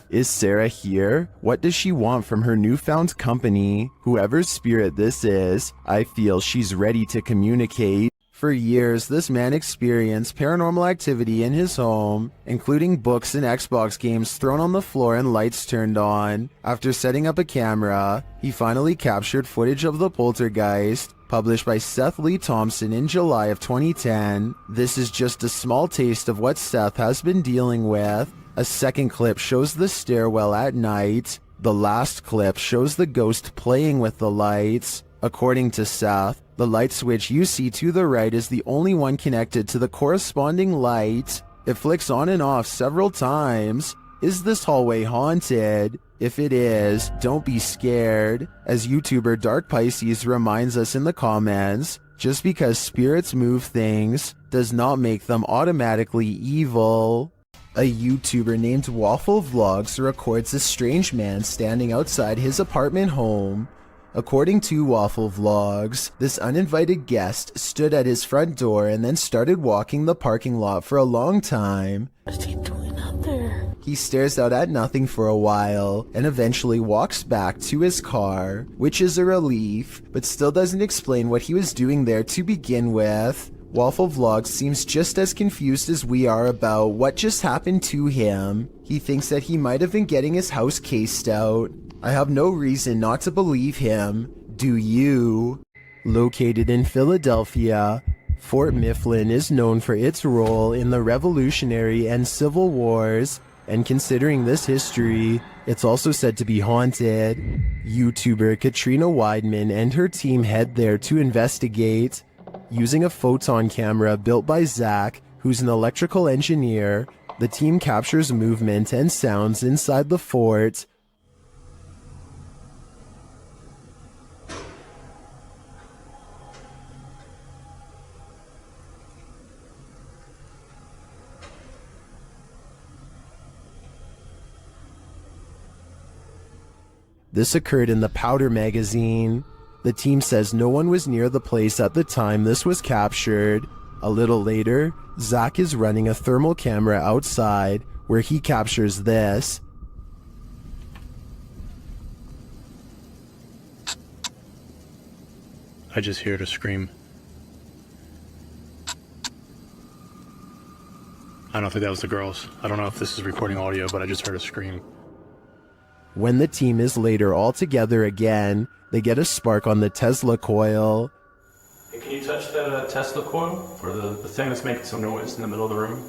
Is Sarah here? What does she want from her newfound company? Whoever's spirit this is, I feel she's ready to communicate. For years, this man experienced paranormal activity in his home, including books and Xbox games thrown on the floor and lights turned on. After setting up a camera, he finally captured footage of the poltergeist, published by Seth Lee Thompson in July of 2010. This is just a small taste of what Seth has been dealing with. A second clip shows the stairwell at night. The last clip shows the ghost playing with the lights. According to Seth, the light switch you see to the right is the only one connected to the corresponding light. It flicks on and off several times. Is this hallway haunted? If it is, don't be scared. As YouTuber Dark Pisces reminds us in the comments, just because spirits move things does not make them automatically evil. A YouTuber named Waffle Vlogs records a strange man standing outside his apartment home. According to Waffle Vlogs, this uninvited guest stood at his front door and then started walking the parking lot for a long time. What is he doing out there? He stares out at nothing for a while and eventually walks back to his car, which is a relief, but still doesn't explain what he was doing there to begin with. Waffle Vlogs seems just as confused as we are about what just happened to him. He thinks that he might have been getting his house cased out. I have no reason not to believe him. Do you? Located in Philadelphia, Fort Mifflin is known for its role in the Revolutionary and Civil Wars, and considering this history, it's also said to be haunted. YouTuber Katrina Weidman and her team head there to investigate. Using a photon camera built by Zach, who's an electrical engineer, the team captures movement and sounds inside the fort. This occurred in the Powder magazine. The team says no one was near the place at the time this was captured. A little later, Zach is running a thermal camera outside where he captures this. I just heard her scream. I don't think that was the girls. I don't know if this is recording audio, but I just heard a scream. When the team is later all together again, they get a spark on the Tesla coil. Hey, can you touch that Tesla coil? Or the thing that's making some noise in the middle of the room?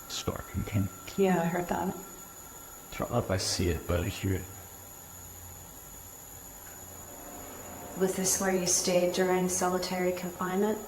Stark again. Yeah, I heard that. I don't know if I see it, but I hear it. Was this where you stayed during solitary confinement?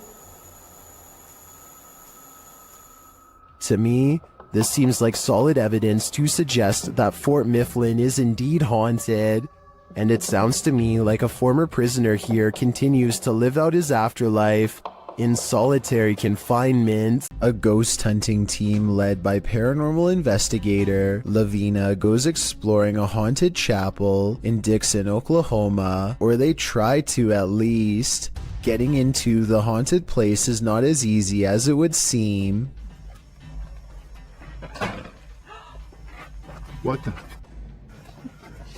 To me, this seems like solid evidence to suggest that Fort Mifflin is indeed haunted, and it sounds to me like a former prisoner here continues to live out his afterlife In solitary confinement, a ghost hunting team led by paranormal investigator Lavina goes exploring a haunted chapel in Dixon, Oklahoma, or they try to at least. Getting into the haunted place is not as easy as it would seem. What the?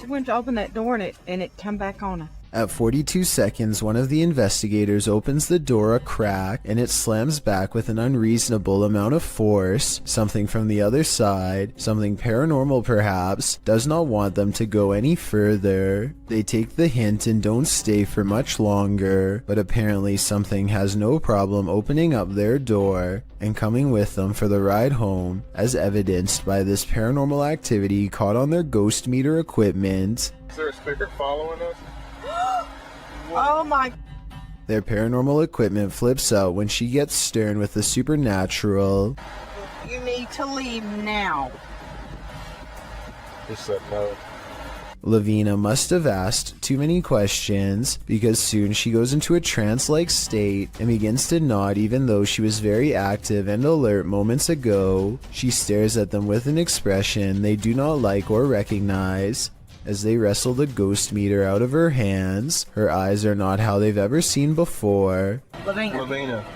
She went to open that door and it come back on her. At 42 seconds, one of the investigators opens the door a crack and it slams back with an unreasonable amount of force. Something from the other side, something paranormal perhaps, does not want them to go any further. They take the hint and don't stay for much longer, but apparently something has no problem opening up their door and coming with them for the ride home, as evidenced by this paranormal activity caught on their ghost meter equipment. Is there a speaker following us? Oh my. Their paranormal equipment flips out when she gets stern with the supernatural. You need to leave now. He said no. Lavina must have asked too many questions because soon she goes into a trance-like state and begins to nod even though she was very active and alert moments ago. She stares at them with an expression they do not like or recognize. As they wrestle the ghost meter out of her hands, her eyes are not how they've ever seen before. Lavina.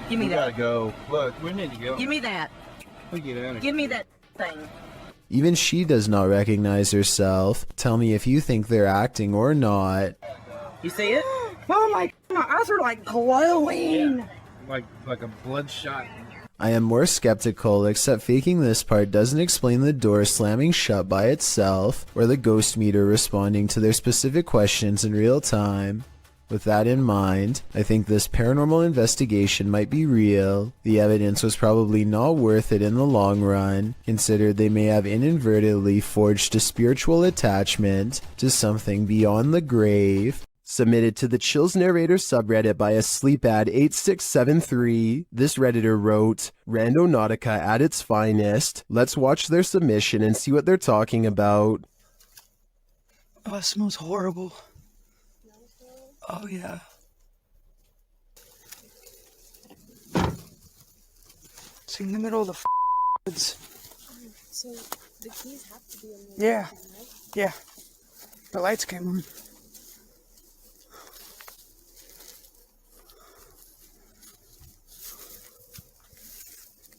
Give me We that. gotta go. Look, we need to go. Give me that. We get out of here. Give me that thing. Even she does not recognize herself. Tell me if you think they're acting or not. You see it? Oh my eyes are like glowing. Like a bloodshot. I am more skeptical, except faking this part doesn't explain the door slamming shut by itself, or the ghost meter responding to their specific questions in real time. With that in mind, I think this paranormal investigation might be real. The evidence was probably not worth it in the long run, considered they may have inadvertently forged a spiritual attachment to something beyond the grave. Submitted to the Chills Narrator subreddit by a sleepad8673, this redditor wrote, Randonautica at its finest. Let's watch their submission and see what they're talking about. Oh, it smells horrible. Oh, yeah. It's in the middle of the woods. So the keys have to be in there. Yeah. Yeah. The lights came on.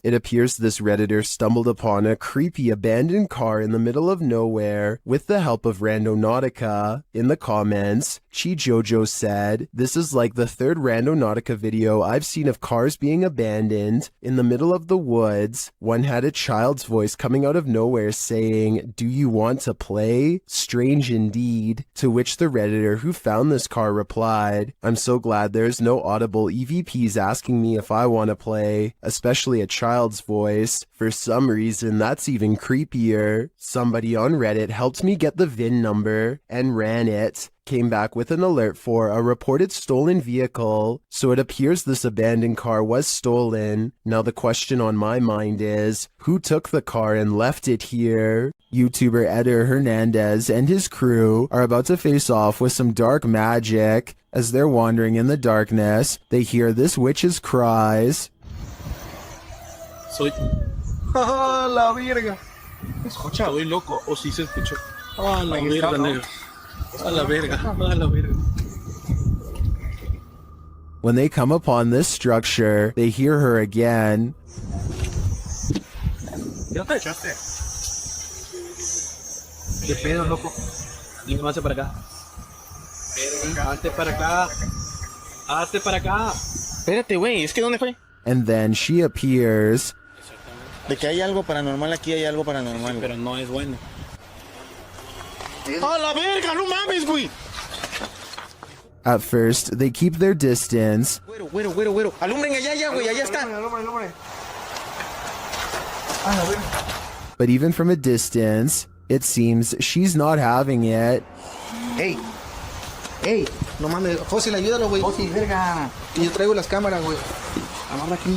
It appears this redditor stumbled upon a creepy abandoned car in the middle of nowhere with the help of Randonautica. In the comments, Chi Jojo said, "This is like the third Randonautica video I've seen of cars being abandoned in the middle of the woods. One had a child's voice coming out of nowhere saying, 'Do you want to play?' Strange indeed." To which the redditor who found this car replied, "I'm so glad there's no audible EVPs asking me if I want to play, especially a child's voice. For some reason, that's even creepier. Somebody on Reddit helped me get the VIN number and ran it. Came back with an alert for a reported stolen vehicle. So it appears this abandoned car was stolen. Now the question on my mind is, who took the car and left it here?" YouTuber Eder Hernandez and his crew are about to face off with some dark magic. As they're wandering in the darkness, they hear this witch's cries. Soy. ¡Ah, la verga! Escucha, soy loco, o si se escuchó. Ah, la verga, negro. A la verga, a la verga. When they come upon this structure, they hear her again. ¿Ya te echaste? ¿Qué pedo, loco? Dime más para acá. Hazte para acá. Hazte para acá. Espérate, güey, es que ¿dónde fue? And then she appears. De que hay algo paranormal aquí, hay algo paranormal. Pero no es bueno. ¡A la verga! ¡No mames, güey! At first, they keep their distance. Güero. Alumbren allá, güey, allá está. But even from a distance, it seems she's not having it. ¡Ey! No mames, Fósil, ayúdalo, güey. Fósil, verga. Y yo traigo las cámaras, güey. Amarra aquí.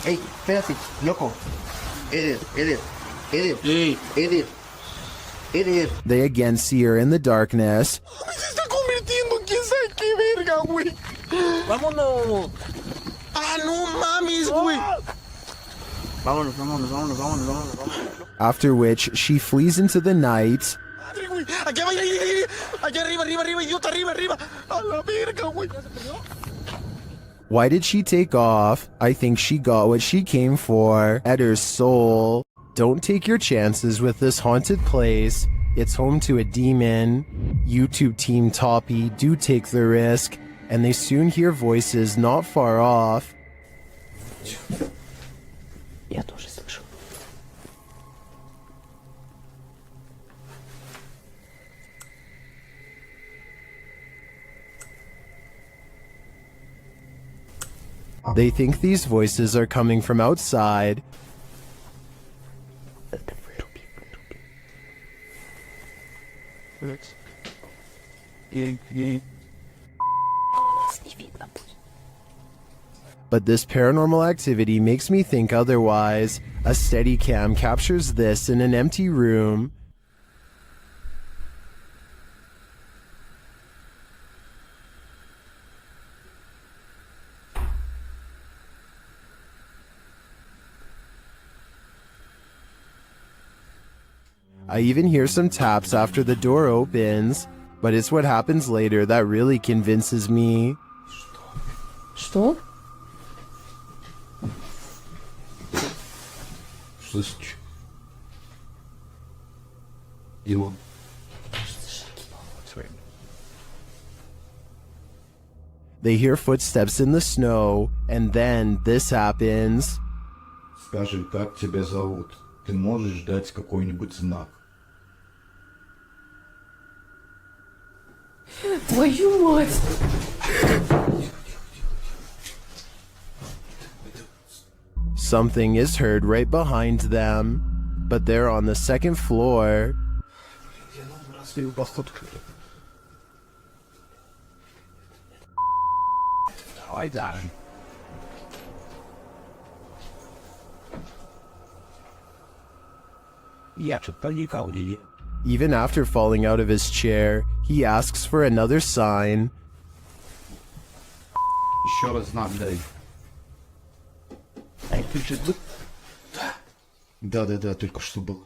¡Ey, espérate, loco! Edit. They again see her in the darkness. Se está convirtiendo en quién sabe qué verga, güey. Vámonos. ¡Ah, no mames, güey! Vámonos, vámonos, vámonos, vámonos, vámonos, vámonos. After which, she flees into the night. Madre, güey. Aquí, ahí. Allá arriba, idiota, arriba. A la verga, güey. Why did she take off? I think she got what she came for. Edder's soul. Don't take your chances with this haunted place. It's home to a demon. YouTube team Toppy do take the risk, and they soon hear voices not far off. Я тоже слышу. They think these voices are coming from outside. But this paranormal activity makes me think otherwise. A Steadicam captures this in an empty room. I even hear some taps after the door opens, but it's what happens later that really convinces me. Что? Слышишь? Его. They hear footsteps in the snow, and then this happens. Скажи, как тебя зовут? Ты можешь дать какой-нибудь знак? Твою мать! Something is heard right behind them, but they're on the second floor. Давай, Darren. Я что-то никого не видел. Even after falling out of his chair, he asks for another sign. Еще раз знак дай. Да, только что было.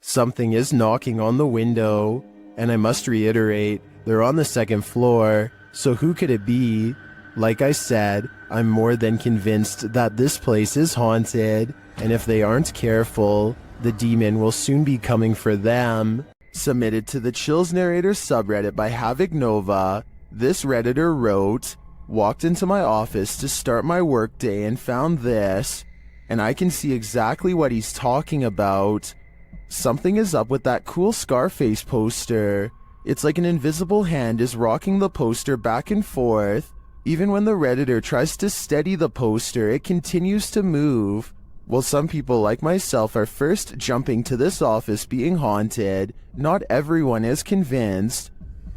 Something is knocking on the window, and I must reiterate, they're on the second floor, so who could it be? Like I said, I'm more than convinced that this place is haunted, and if they aren't careful, the demon will soon be coming for them. Submitted to the Chills Narrator subreddit by Havoc Nova, this Redditor wrote, "Walked into my office to start my workday and found this, and I can see exactly what he's talking about. Something is up with that cool Scarface poster. It's like an invisible hand is rocking the poster back and forth. Even when the Redditor tries to steady the poster, it continues to move. While some people like myself are first jumping to this office being haunted, not everyone is convinced."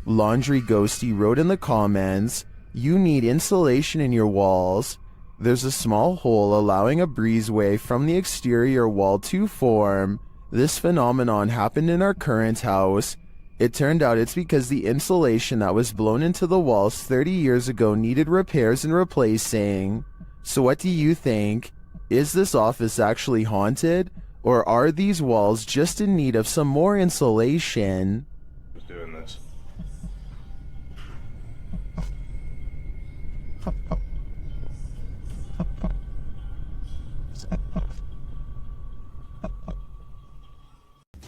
Laundry Ghosty wrote in the comments, "You need insulation in your walls. There's a small hole allowing a breezeway from the exterior wall to form. This phenomenon happened in our current house. It turned out it's because the insulation that was blown into the walls 30 years ago needed repairs and replacing. So what do you think? Is this office actually haunted? Or are these walls just in need of some more insulation?" Who's doing this?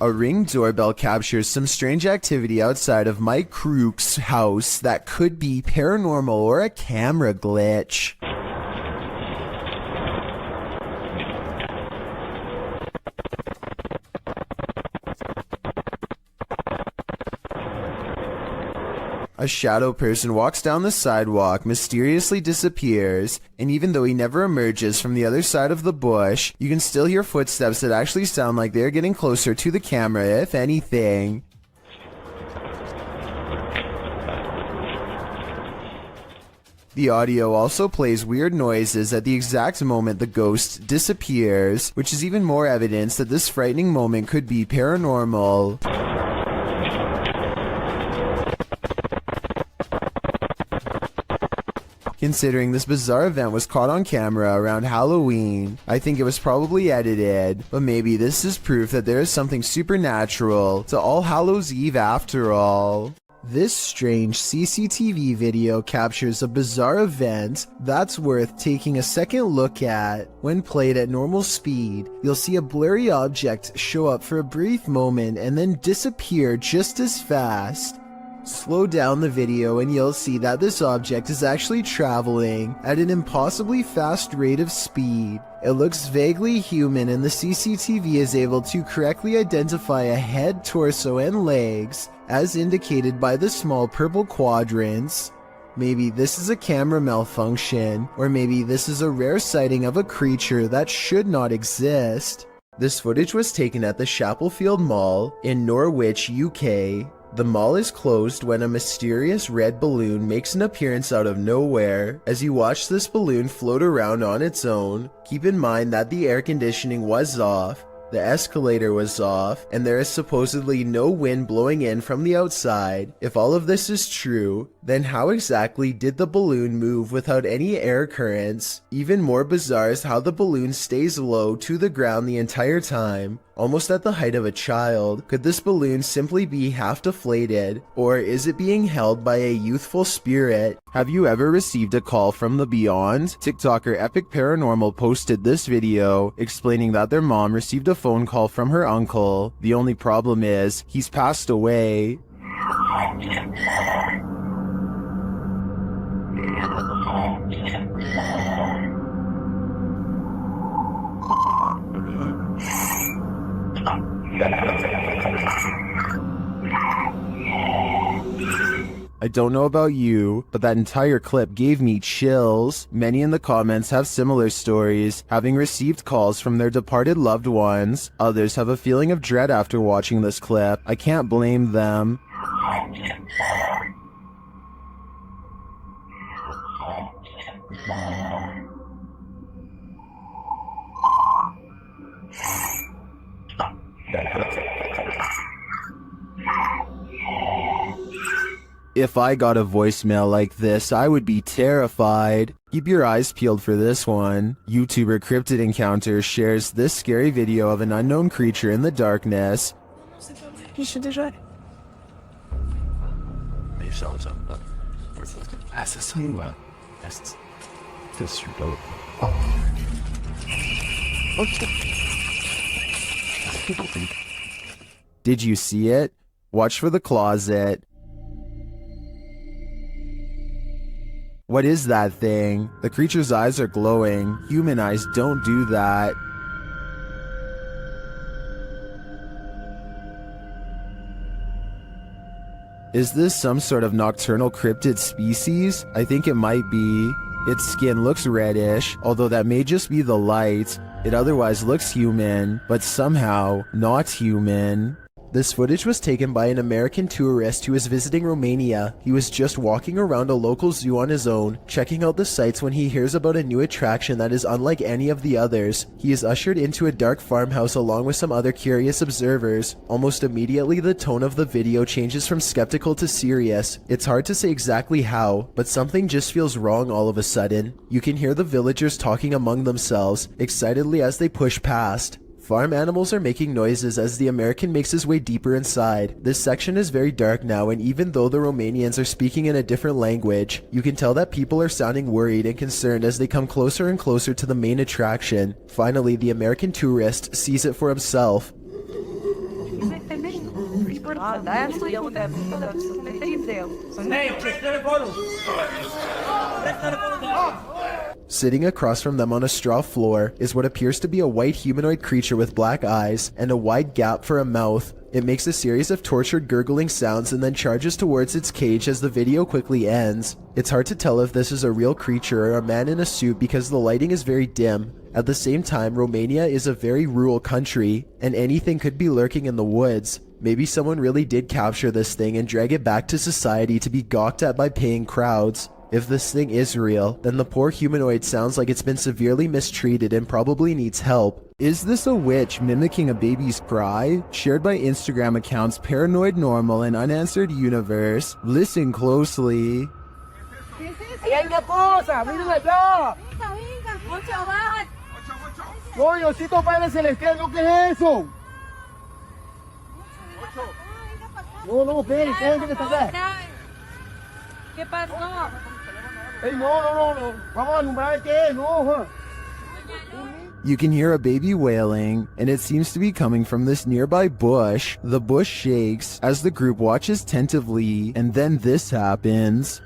A Ring doorbell captures some strange activity outside of Mike Crook's house that could be paranormal or a camera glitch. A shadow person walks down the sidewalk, mysteriously disappears, and even though he never emerges from the other side of the bush, you can still hear footsteps that actually sound like they're getting closer to the camera, if anything. The audio also plays weird noises at the exact moment the ghost disappears, which is even more evidence that this frightening moment could be paranormal. Considering this bizarre event was caught on camera around Halloween, I think it was probably edited, but maybe this is proof that there is something supernatural to All Hallows Eve after all. This strange CCTV video captures a bizarre event that's worth taking a second look at. When played at normal speed, you'll see a blurry object show up for a brief moment and then disappear just as fast. Slow down the video and you'll see that this object is actually traveling at an impossibly fast rate of speed. It looks vaguely human and the CCTV is able to correctly identify a head, torso, and legs as indicated by the small purple quadrants. Maybe this is a camera malfunction, or maybe this is a rare sighting of a creature that should not exist. This footage was taken at the Chapelfield Mall in Norwich, UK. The mall is closed when a mysterious red balloon makes an appearance out of nowhere. As you watch this balloon float around on its own, keep in mind that the air conditioning was off, the escalator was off, and there is supposedly no wind blowing in from the outside. If all of this is true, then how exactly did the balloon move without any air currents? Even more bizarre is how the balloon stays low to the ground the entire time, almost at the height of a child. Could this balloon simply be half deflated, or is it being held by a youthful spirit? Have you ever received a call from the beyond? TikToker Epic Paranormal posted this video explaining that their mom received a phone call from her uncle. The only problem is, he's passed away. I don't know about you, but that entire clip gave me chills. Many in the comments have similar stories, having received calls from their departed loved ones. Others have a feeling of dread after watching this clip. I can't blame them. If I got a voicemail like this, I would be terrified. Keep your eyes peeled for this one. YouTuber Cryptid Encounter shares this scary video of an unknown creature in the darkness. Did you see it? Watch for the closet. What is that thing? The creature's eyes are glowing. Human eyes don't do that. Is this some sort of nocturnal cryptid species? I think it might be. Its skin looks reddish, although that may just be the light. It otherwise looks human, but somehow not human. This footage was taken by an American tourist who was visiting Romania. He was just walking around a local zoo on his own, checking out the sights when he hears about a new attraction that is unlike any of the others. He is ushered into a dark farmhouse along with some other curious observers. Almost immediately, the tone of the video changes from skeptical to serious. It's hard to say exactly how, but something just feels wrong all of a sudden. You can hear the villagers talking among themselves, excitedly as they push past. Farm animals are making noises as the American makes his way deeper inside. This section is very dark now, and even though the Romanians are speaking in a different language, you can tell that people are sounding worried and concerned as they come closer and closer to the main attraction. Finally, the American tourist sees it for himself. Sitting across from them on a straw floor is what appears to be a white humanoid creature with black eyes and a wide gap for a mouth. It makes a series of tortured gurgling sounds and then charges towards its cage as the video quickly ends. It's hard to tell if this is a real creature or a man in a suit because the lighting is very dim. At the same time, Romania is a very rural country, and anything could be lurking in the woods. Maybe someone really did capture this thing and drag it back to society to be gawked at by paying crowds. If this thing is real, then the poor humanoid sounds like it's been severely mistreated and probably needs help. Is this a witch mimicking a baby's cry? Shared by Instagram accounts Paranoid Normal and Unanswered Universe. Listen closely. This is ¡Venga, cosa! ¡Miren allá! ¡No, Diosito Padre Celestial! ¿No qué es eso? No, espérense que está acá. ¿Qué pasó? ¡Ey, no! Vamos a alumbrar qué es, no. You can hear a baby wailing, and it seems to be coming from this nearby bush. The bush shakes as the group watches tentatively, and then this happens.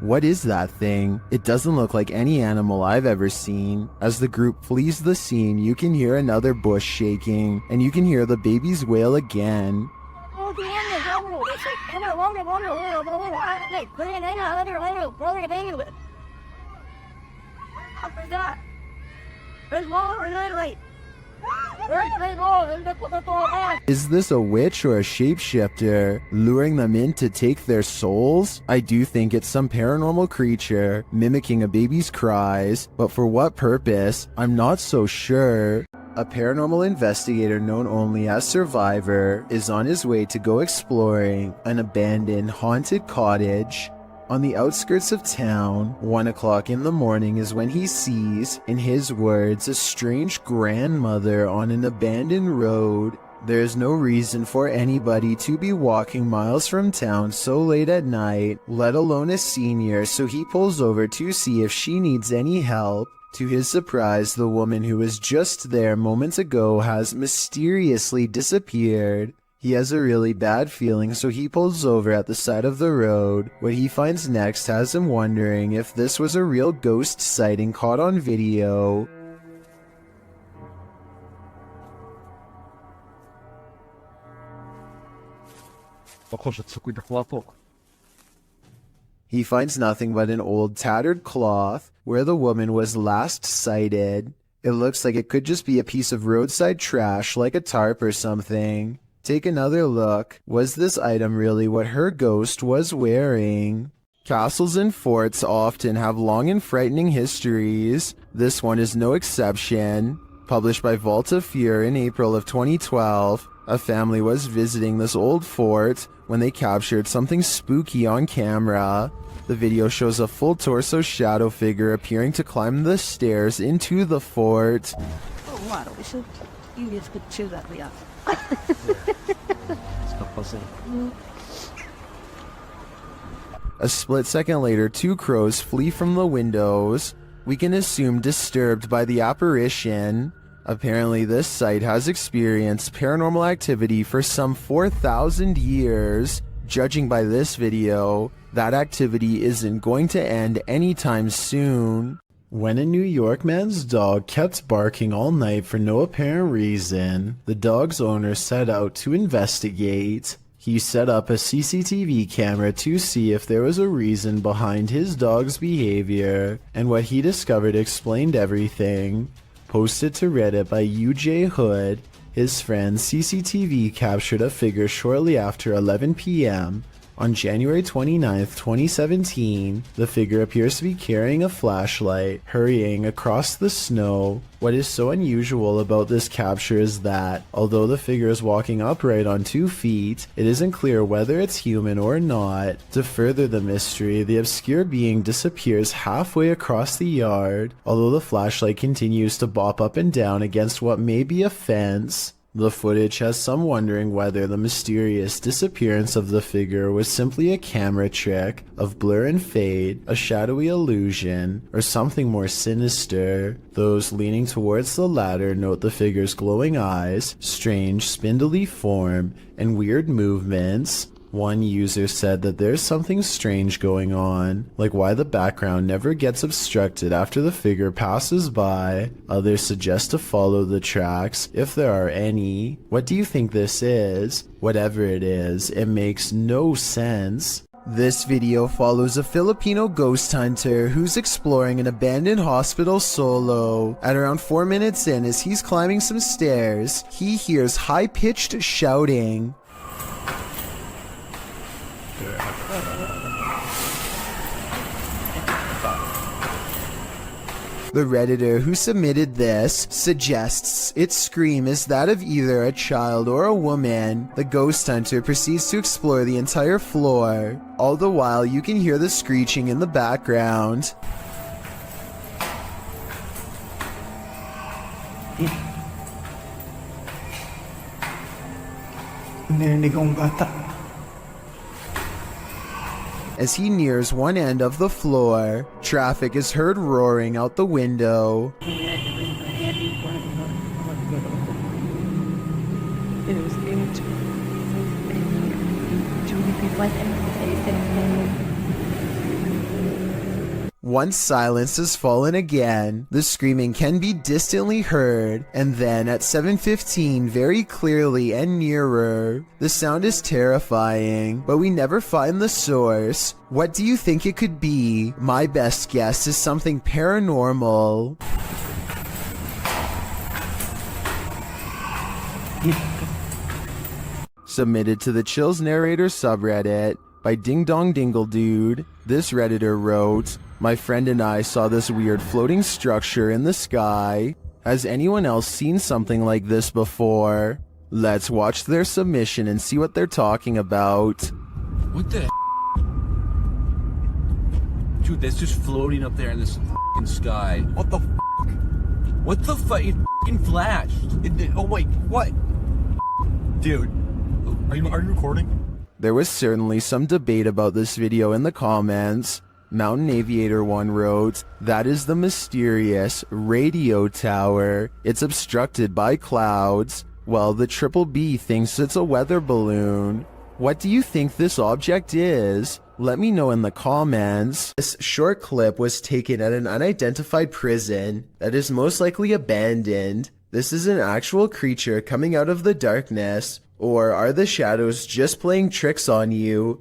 What is that thing? It doesn't look like any animal I've ever seen. As the group flees the scene, you can hear another bush shaking, and you can hear the babies wail again. Is this a witch or a shapeshifter, luring them in to take their souls? I do think it's some paranormal creature, mimicking a baby's cries, but for what purpose? I'm not so sure. A paranormal investigator known only as Survivor is on his way to go exploring an abandoned haunted cottage. On the outskirts of town, 1 o'clock in the morning is when he sees, in his words, a strange grandmother on an abandoned road. There is no reason for anybody to be walking miles from town so late at night, let alone a senior, so he pulls over to see if she needs any help. To his surprise, the woman who was just there moments ago has mysteriously disappeared. He has a really bad feeling, so he pulls over at the side of the road. What he finds next has him wondering if this was a real ghost sighting caught on video. He finds nothing but an old tattered cloth where the woman was last sighted. It looks like it could just be a piece of roadside trash like a tarp or something. Take another look. Was this item really what her ghost was wearing? Castles and forts often have long and frightening histories. This one is no exception. Published by Vault of Fear in April of 2012, a family was visiting this old fort when they captured something spooky on camera. The video shows a full torso shadow figure appearing to climb the stairs into the fort. A split second later, 2 crows flee from the windows. We can assume disturbed by the apparition. Apparently, this site has experienced paranormal activity for some 4,000 years. Judging by this video, that activity isn't going to end anytime soon. When a New York man's dog kept barking all night for no apparent reason, the dog's owner set out to investigate. He set up a CCTV camera to see if there was a reason behind his dog's behavior, and what he discovered explained everything. Posted to Reddit by UJ Hood, his friend's CCTV captured a figure shortly after 11 p.m. On January 29, 2017, the figure appears to be carrying a flashlight, hurrying across the snow. What is so unusual about this capture is that, although the figure is walking upright on 2 feet, it isn't clear whether it's human or not. To further the mystery, the obscure being disappears halfway across the yard, although the flashlight continues to bop up and down against what may be a fence. The footage has some wondering whether the mysterious disappearance of the figure was simply a camera trick of blur and fade, a shadowy illusion, or something more sinister. Those leaning towards the latter note the figure's glowing eyes, strange spindly form, and weird movements. One user said that there's something strange going on, like why the background never gets obstructed after the figure passes by. Others suggest to follow the tracks, if there are any. What do you think this is? Whatever it is, it makes no sense. This video follows a Filipino ghost hunter who's exploring an abandoned hospital solo. At around 4 minutes in, as he's climbing some stairs, he hears high-pitched shouting. The Redditor who submitted this suggests its scream is that of either a child or a woman. The ghost hunter proceeds to explore the entire floor. All the while, you can hear the screeching in the background. As he nears one end of the floor, traffic is heard roaring out the window. Once silence has fallen again, the screaming can be distantly heard, and then at 7:15 very clearly and nearer. The sound is terrifying, but we never find the source. What do you think it could be? My best guess is something paranormal. Submitted to the Chills Narrator subreddit by Ding Dong Dingle Dude. This Redditor wrote, "My friend and I saw this weird floating structure in the sky. Has anyone else seen something like this before?" Let's watch their submission and see what they're talking about. What the Dude, that's just floating up there in this f***ing sky. What the f***? What the fuck? It f***ing flashed. Oh my, what? Dude, are you recording? There was certainly some debate about this video in the comments. Mountain Aviator 1 wrote, "That is the mysterious radio tower. It's obstructed by clouds." Well, the Triple B thinks it's a weather balloon. What do you think this object is? Let me know in the comments. This short clip was taken at an unidentified prison that is most likely abandoned. This is an actual creature coming out of the darkness, or are the shadows just playing tricks on you?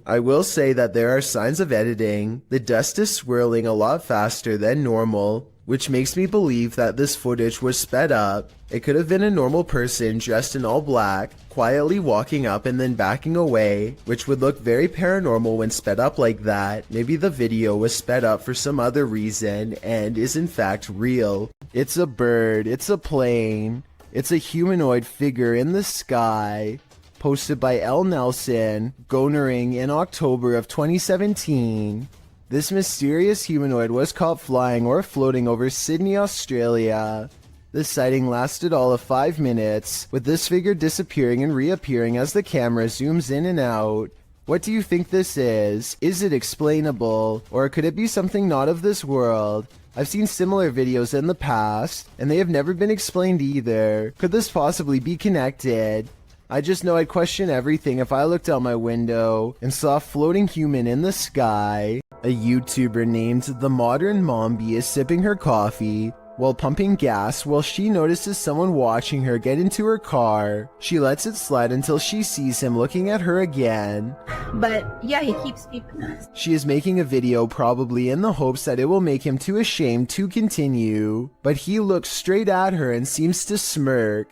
I will say that there are signs of editing. The dust is swirling a lot faster than normal, which makes me believe that this footage was sped up. It could have been a normal person dressed in all black, quietly walking up and then backing away, which would look very paranormal when sped up like that. Maybe the video was sped up for some other reason and is in fact real. It's a bird, it's a plane, it's a humanoid figure in the sky. Posted by L. Nelson, Gonering in October of 2017. This mysterious humanoid was caught flying or floating over Sydney, Australia. The sighting lasted all of 5 minutes, with this figure disappearing and reappearing as the camera zooms in and out. What do you think this is? Is it explainable, or could it be something not of this world? I've seen similar videos in the past, and they have never been explained either. Could this possibly be connected? I just know I'd question everything if I looked out my window and saw a floating human in the sky. A YouTuber named The Modern Mombi is sipping her coffee while pumping gas while she notices someone watching her get into her car. She lets it slide until she sees him looking at her again. But yeah, he keeps peeping us. She is making a video probably in the hopes that it will make him too ashamed to continue, but he looks straight at her and seems to smirk.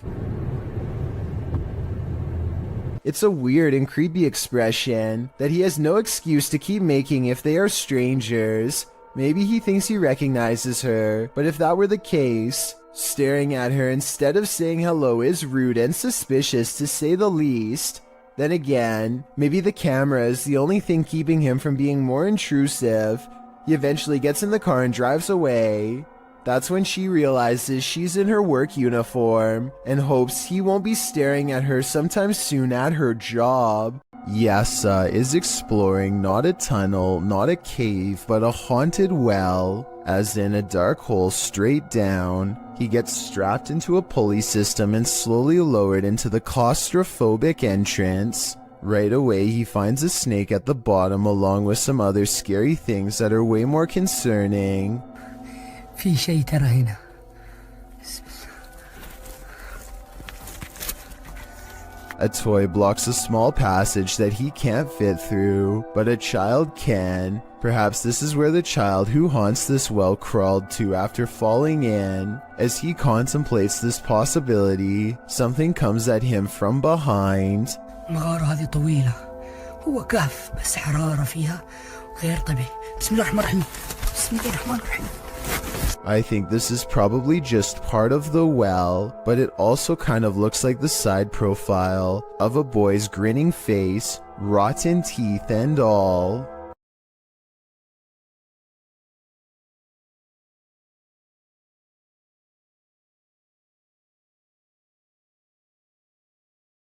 It's a weird and creepy expression that he has no excuse to keep making if they are strangers. Maybe he thinks he recognizes her, but if that were the case, staring at her instead of saying hello is rude and suspicious to say the least. Then again, maybe the camera is the only thing keeping him from being more intrusive. He eventually gets in the car and drives away. That's when she realizes she's in her work uniform and hopes he won't be staring at her sometime soon at her job. Yasa is exploring not a tunnel, not a cave, but a haunted well, as in a dark hole straight down. He gets strapped into a pulley system and slowly lowered into the claustrophobic entrance. Right away, he finds a snake at the bottom along with some other scary things that are way more concerning. في شيء ترى هنا. A toy blocks a small passage that he can't fit through, but a child can. Perhaps this is where the child who haunts this well crawled to after falling in. As he contemplates this possibility, something comes at him from behind. المغارة هذه طويلة هو كهف بس حرارة فيها غير طبيعي. بسم الله الرحمن الرحيم. بسم الله الرحمن الرحيم. I think this is probably just part of the well, but it also kind of looks like the side profile of a boy's grinning face, rotten teeth and all.